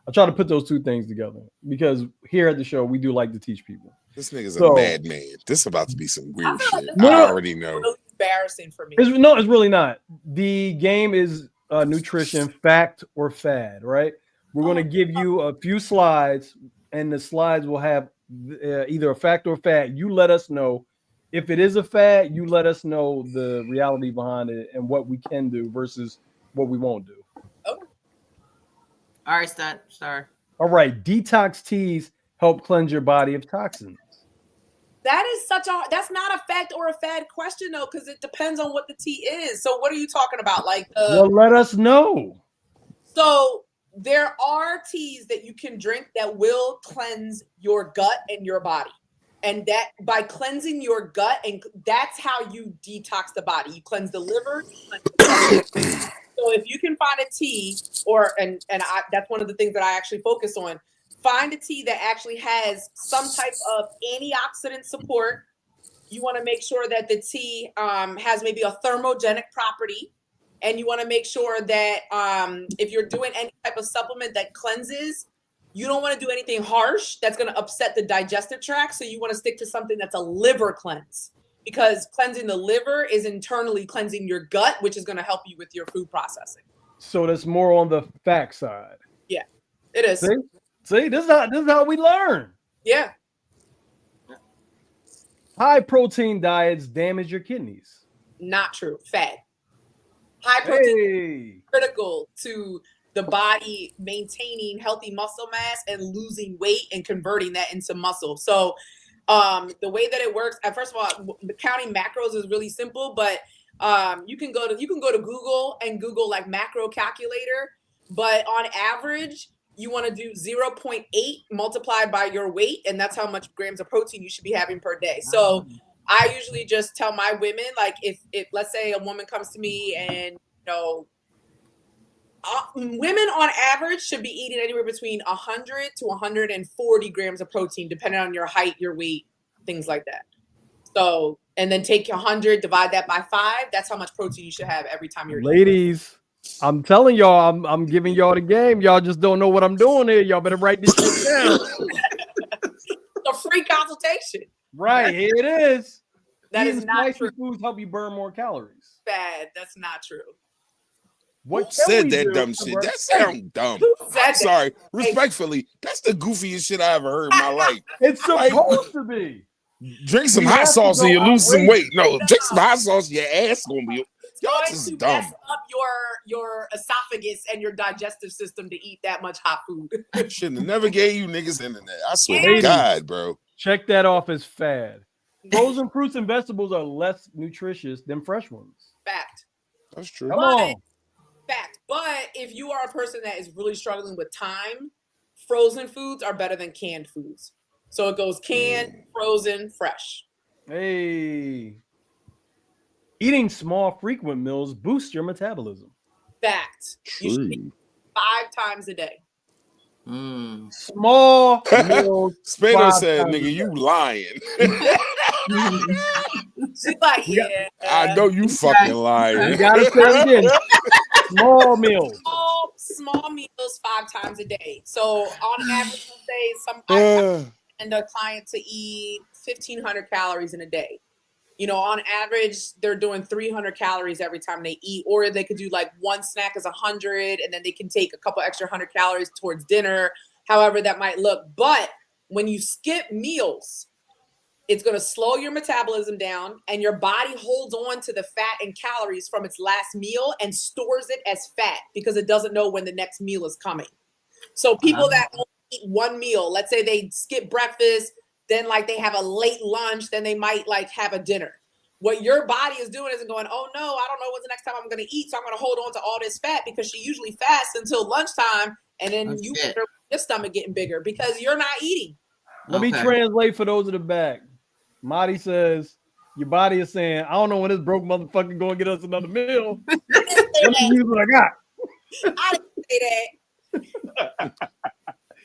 I try to put those two things together because here at the show, we do like to teach people. This nigga's a madman. This is about to be some weird shit. I already know. It's embarrassing for me. It's really not. The game is nutrition, fact or fad, right? We're going to give you a few slides, and the slides will have either a fact or fad. You let us know. If it is a fad, you let us know the reality behind it and what we can do versus what we won't do. Okay. All right, Star. All right. Detox teas help cleanse your body of toxins. That is that's not a fact or a fad question though, because it depends on what the tea is. So what are you talking about? Well, let us know. So there are teas that you can drink that will cleanse your gut and your body. And that by cleansing your gut, and that's how you detox the body. You cleanse the liver. So if you can find a tea, that's one of the things that I actually focus on. Find a tea that actually has some type of antioxidant support. You want to make sure that the tea has maybe a thermogenic property. And you want to make sure that if you're doing any type of supplement that cleanses, you don't want to do anything harsh that's going to upset the digestive tract. So you want to stick to something that's a liver cleanse, because cleansing the liver is internally cleansing your gut, which is going to help you with your food processing. So that's more on the fact side. Yeah, it is. See, this is how we learn. Yeah. High protein diets damage your kidneys. Not true. Fad. High protein is critical to the body maintaining healthy muscle mass and losing weight and converting that into muscle. So the way that it works, first of all, counting macros is really simple, but you can go to Google and Google like macro calculator, but on average, you want to do 0.8 multiplied by your weight, and that's how much grams of protein you should be having per day. So I usually just tell my women, like, if let's say a woman comes to me and, women on average should be eating anywhere between 100 to 140 grams of protein, depending on your height, your weight, things like that. So, and then take 100, divide that by 5. That's how much protein you should have every time you're eating. Ladies, I'm telling y'all, I'm giving y'all the game. Y'all just don't know what I'm doing here. Y'all better write this shit down. A free consultation. Right, here it is. That is not true. Foods help you burn more calories. Bad. That's not true. Who said that dumb shit? That sounds dumb. I'm sorry. Respectfully, that's the goofiest shit I ever heard in my life. It's supposed to be. Drink some hot sauce and you lose some weight. No, drink some hot sauce, your ass gonna be. Y'all just dumb. Mess up your esophagus and your digestive system to eat that much hot food. Shouldn't have never gave you niggas internet. I swear to God, bro. Check that off as fad. Frozen fruits and vegetables are less nutritious than fresh ones. Fact. That's true. Come on. Fact. But if you are a person that is really struggling with time, frozen foods are better than canned foods. So it goes canned, frozen, fresh. Hey. Eating small, frequent meals boosts your metabolism. Fact. True. You should eat 5 times a day. Small meals. Spade said, nigga, you lying. She's like, yeah. I know you fucking lying. You gotta say it again. Small meals. Small meals 5 times a day. So on average, let's say and a client to eat 1,500 calories in a day. On average, they're doing 300 calories every time they eat, or they could do like one snack is 100, and then they can take a couple extra 100 calories towards dinner, however that might look. But when you skip meals, it's going to slow your metabolism down, and your body holds on to the fat and calories from its last meal and stores it as fat because it doesn't know when the next meal is coming. So people that only eat one meal, let's say they skip breakfast, then like they have a late lunch, then they might like have a dinner. What your body is doing isn't going, oh no, I don't know when's the next time I'm going to eat, so I'm going to hold on to all this fat, because she usually fasts until lunchtime, and then you get your stomach getting bigger because you're not eating. Let me translate for those in the back. Marty says, your body is saying, I don't know when this broke motherfucker going to get us another meal. Let me use what I got. I didn't say that.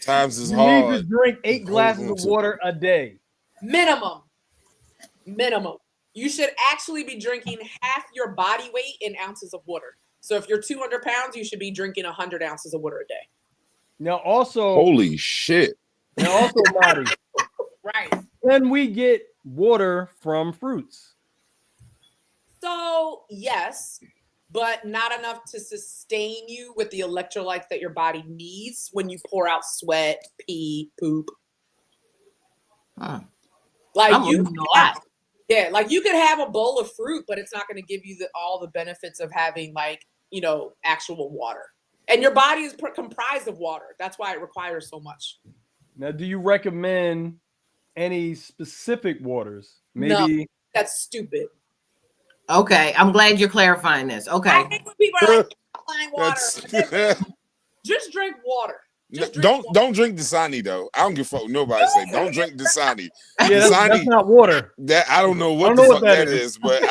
Times is you hard. You need to drink 8 glasses of water a day. Minimum. You should actually be drinking half your body weight in ounces of water. So if you're 200 pounds, you should be drinking 100 ounces of water a day. Now also, holy shit. Now also, Marty, right? Can we get water from fruits? So yes, but not enough to sustain you with the electrolytes that your body needs when you pour out sweat, pee, poop. Like you could have a bowl of fruit, but it's not going to give you all the benefits of having actual water. And your body is comprised of water. That's why it requires so much. Now, do you recommend any specific waters? Maybe no, that's stupid. Okay, I'm glad you're clarifying this. Okay. I think when people are like, fine water. Just drink water. Don't drink Dasani though. I don't give a fuck. Nobody say don't drink Dasani. Yeah, that's not water. That I don't know what the fuck that is, but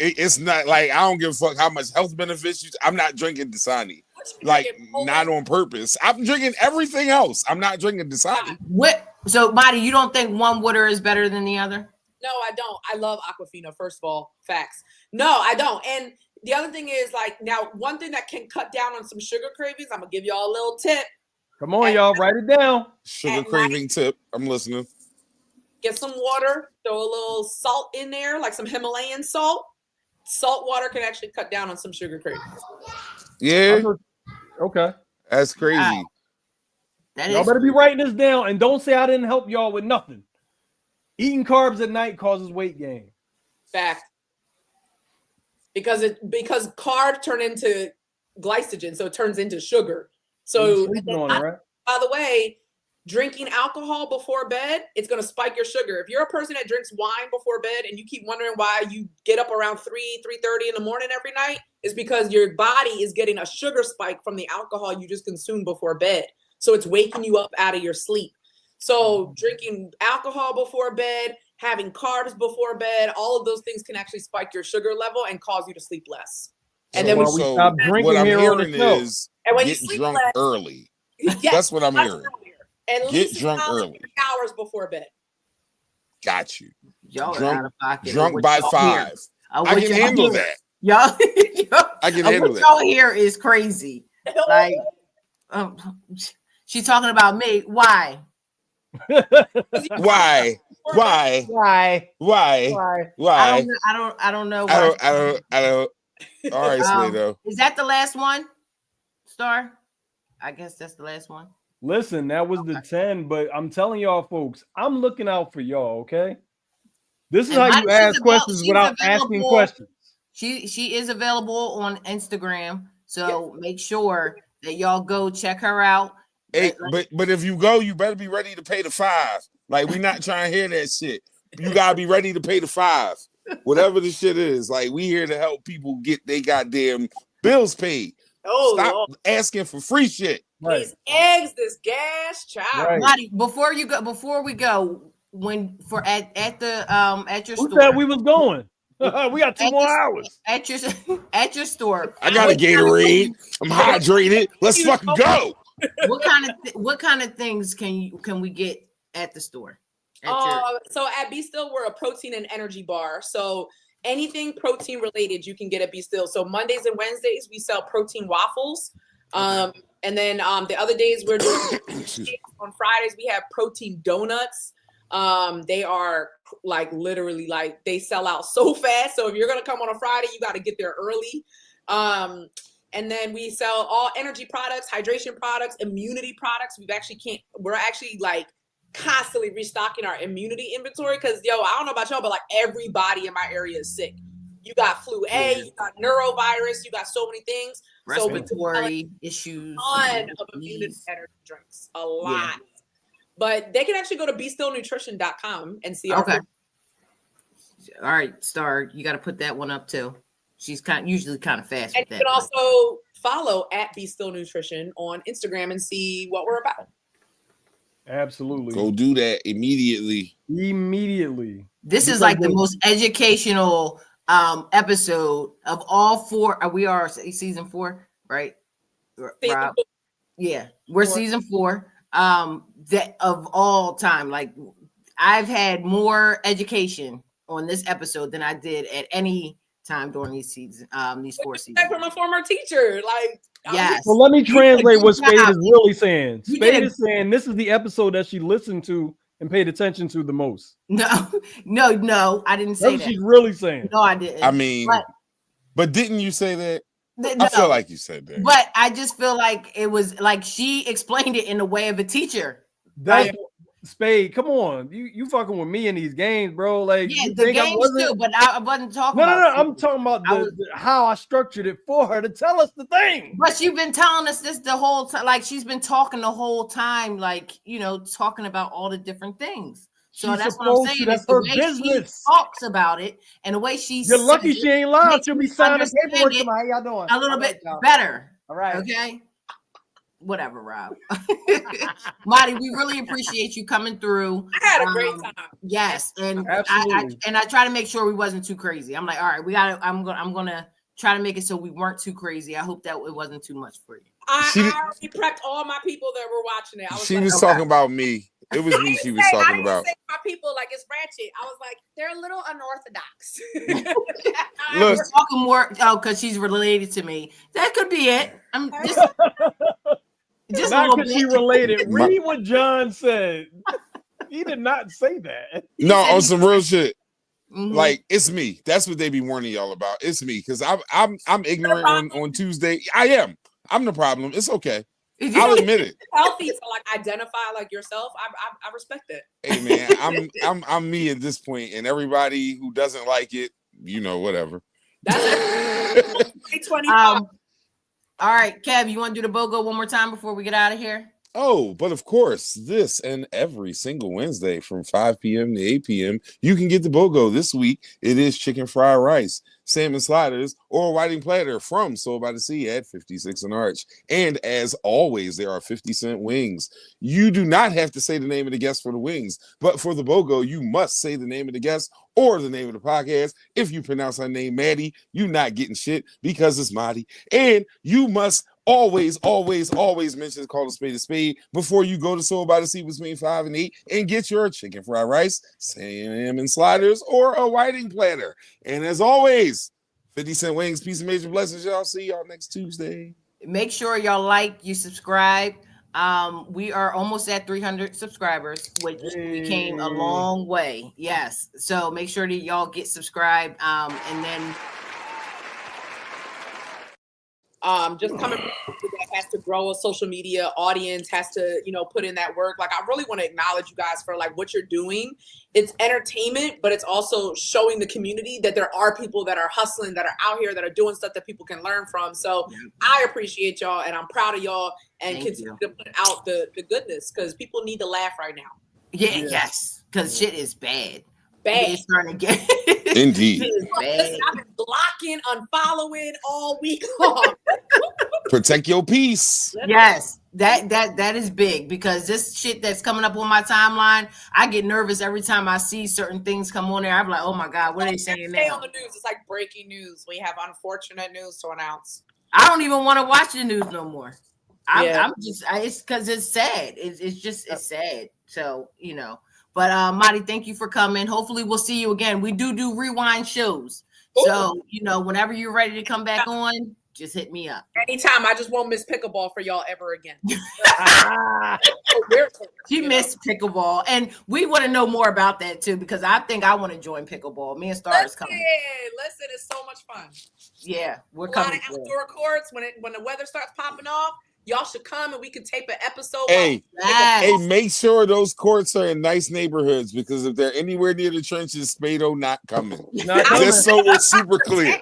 it's not like I don't give a fuck how much health benefits I'm not drinking Dasani. Like not on purpose. I'm drinking everything else. I'm not drinking Dasani. What? So, Marty, you don't think one water is better than the other? No, I don't. I love Aquafina. First of all, facts. No, I don't. And the other thing is like now, one thing that can cut down on some sugar cravings. I'm gonna give y'all a little tip. Come on, y'all, write it down. Sugar craving tip. I'm listening. Get some water. Throw a little salt in there, like some Himalayan salt. Salt water can actually cut down on some sugar cravings. Yeah. Okay. That's crazy. Wow. Y'all better be writing this down and don't say I didn't help y'all with nothing. Eating carbs at night causes weight gain. Fact. Because carbs turn into glycogen, so it turns into sugar. So by the way, drinking alcohol before bed, it's going to spike your sugar. If you're a person that drinks wine before bed and you keep wondering why you get up around 3:30 in the morning every night, is because your body is getting a sugar spike from the alcohol you just consumed before bed. So it's waking you up out of your sleep. So drinking alcohol before bed, having carbs before bed, all of those things can actually spike your sugar level and cause you to sleep less. And then we stop drinking. What I'm hearing is get drunk early. Yes, that's what I'm hearing. At least drunk early. 3 hours before bed. Got you. Y'all are out of pocket. Drunk by 5. I can handle that. Y'all, I can handle that. Y'all here is crazy. Like, she's talking about me. Why? Why? I don't know. I don't. All right, Spade. Is that the last one, Star? I guess that's the last one. Listen, that was the 10, but I'm telling y'all, folks, I'm looking out for y'all, okay? This is how you ask questions without asking questions. She is available on Instagram, so make sure that y'all go check her out. Hey, but if you go, you better be ready to pay the $5. Like, we're not trying to hear that shit. You gotta be ready to pay the $5. Whatever the shit is. Like, we here to help people get their goddamn bills paid. Stop asking for free shit. Right. These eggs, this gas, child. Right. Marty, before we go, at your store. Who said we was going? We got 2 more hours. At your store. I got a Gatorade. I'm hydrated. Let's fucking go. What kind of things can we get at the store? So at Be Still, we're a protein and energy bar. So anything protein related you can get at Be Still. So Mondays and Wednesdays we sell protein waffles. And then the other days we're doing on Fridays we have protein donuts. They are like literally like they sell out so fast. So if you're gonna come on a Friday, you got to get there early. And then we sell all energy products, hydration products, immunity products. We're actually like constantly restocking our immunity inventory because I don't know about y'all, but like everybody in my area is sick. You got flu A, you got neurovirus, you got so many things. Respiratory issues. A ton of immunity energy drinks. A lot. Yeah. But they can actually go to bestillnutrition.com and see our food. All right, Star, you got to put that one up too. She's usually kind of fast with that. You can also follow at Be Still Nutrition on Instagram and see what we're about. Absolutely. Go do that immediately. This is like the most educational episode of all 4. We are season 4, right? Rob? Yeah, we're season 4. That of all time. Like I've had more education on this episode than I did at any time during these 4 seasons. From a former teacher, like yes. Well, let me translate what Spade is really saying. Spade is saying this is the episode that she listened to and paid attention to the most. No, I didn't say that. That's what she's really saying. No, I didn't. I mean, but didn't you say that? I feel like you said that. But I just feel like it was like she explained it in the way of a teacher. That's Spade, come on. You fucking with me in these games, bro. Like the games too, but I wasn't talking about No, I'm talking about how I structured it for her to tell us the thing. But she's been telling us this the whole time. Like she's been talking the whole time, like talking about all the different things. So that's what I'm saying. That's her business. She talks about it and the way she You're lucky she ain't live. She'll be signing paperwork to my how y'all doing? A little bit better. All right. Okay. whatever, Rob. Marty, we really appreciate you coming through. I had a great time. Yes, and absolutely. I try to make sure we wasn't too crazy. I'm like, all right, I'm gonna try to make it so we weren't too crazy. I hope that it wasn't too much for you. I already prepped all my people that were watching it. She was talking about me. It was me she was talking about. Say my people like it's ratchet. I was like, they're a little unorthodox. Look, we're talking more because she's related to me. That could be it. I'm just not because she related. Read what John said. He did not say that. No, on some real shit. Mm-hmm. Like, it's me. That's what they be warning y'all about. It's me because I'm ignorant on Tuesday. I am. I'm the problem. It's okay. I'll admit it. Healthy to like identify like yourself. I respect that. Hey man, I'm me at this point, and everybody who doesn't like it, whatever. That's 2025. All right, Kev, you want to do the BOGO one more time before we get out of here? Oh, but of course, this and every single Wednesday from 5 p.m. to 8 p.m., you can get the BOGO. This week, it is chicken fried rice, salmon sliders, or a whiting platter from Soul by the Sea at 56 and Arch. And as always, there are 50-cent wings. You do not have to say the name of the guest for the wings, but for the BOGO, you must say the name of the guest or the name of the podcast. If you pronounce her name Maddie, you're not getting shit because it's Maddie. And you must always mention call a spade before you go to Soul by the Sea between 5 and 8 and get your chicken fried rice, salmon sliders, or a whiting platter. And as always, 50-cent wings, peace and major blessings. Y'all see y'all next Tuesday. Make sure y'all like, you subscribe. We are almost at 300 subscribers, which we came a long way. Yes. So make sure that y'all get subscribed. And then just coming that has to grow a social media audience, has to, put in that work. Like, I really want to acknowledge you guys for like what you're doing. It's entertainment, but it's also showing the community that there are people that are hustling, that are out here, that are doing stuff that people can learn from. So I appreciate y'all and I'm proud of y'all and continue to put out the goodness because people need to laugh right now. Yes. Because shit is bad. It's starting to get indeed. Listen, I've been blocking, unfollowing all week long. Protect your peace. Yes, that is big because this shit that's coming up on my timeline, I get nervous every time I see certain things come on there. I'm like, oh my God, what are they saying now? On the news, it's like breaking news. We have unfortunate news to announce. I don't even want to watch the news no more. It's because it's sad. It's sad. So, But Marty, thank you for coming. Hopefully we'll see you again. We do rewind shows. Ooh. So, whenever you're ready to come back on, just hit me up. Anytime. I just won't miss pickleball for y'all ever again. You missed pickleball. And we want to know more about that too, because I think I want to join pickleball. Me and Star is coming. Listen, it's so much fun. Yeah, we're coming. A lot of outdoor courts when the weather starts popping off. Y'all should come and we can tape an episode. Hey, make sure those courts are in nice neighborhoods because if they're anywhere near the trenches, Spade not coming. Just so we're super clear.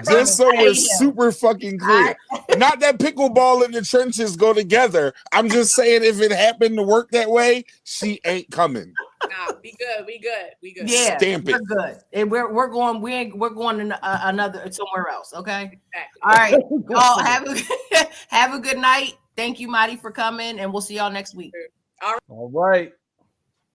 Just so we're super fucking clear. Not that pickleball and the trenches go together. I'm just saying if it happened to work that way, she ain't coming. Nah, we good. Yeah, stamp it. We're good. And we're going another somewhere else. Okay. Exactly. All right. Y'all have a good night. Thank you, Marty, for coming, and we'll see y'all next week. All right.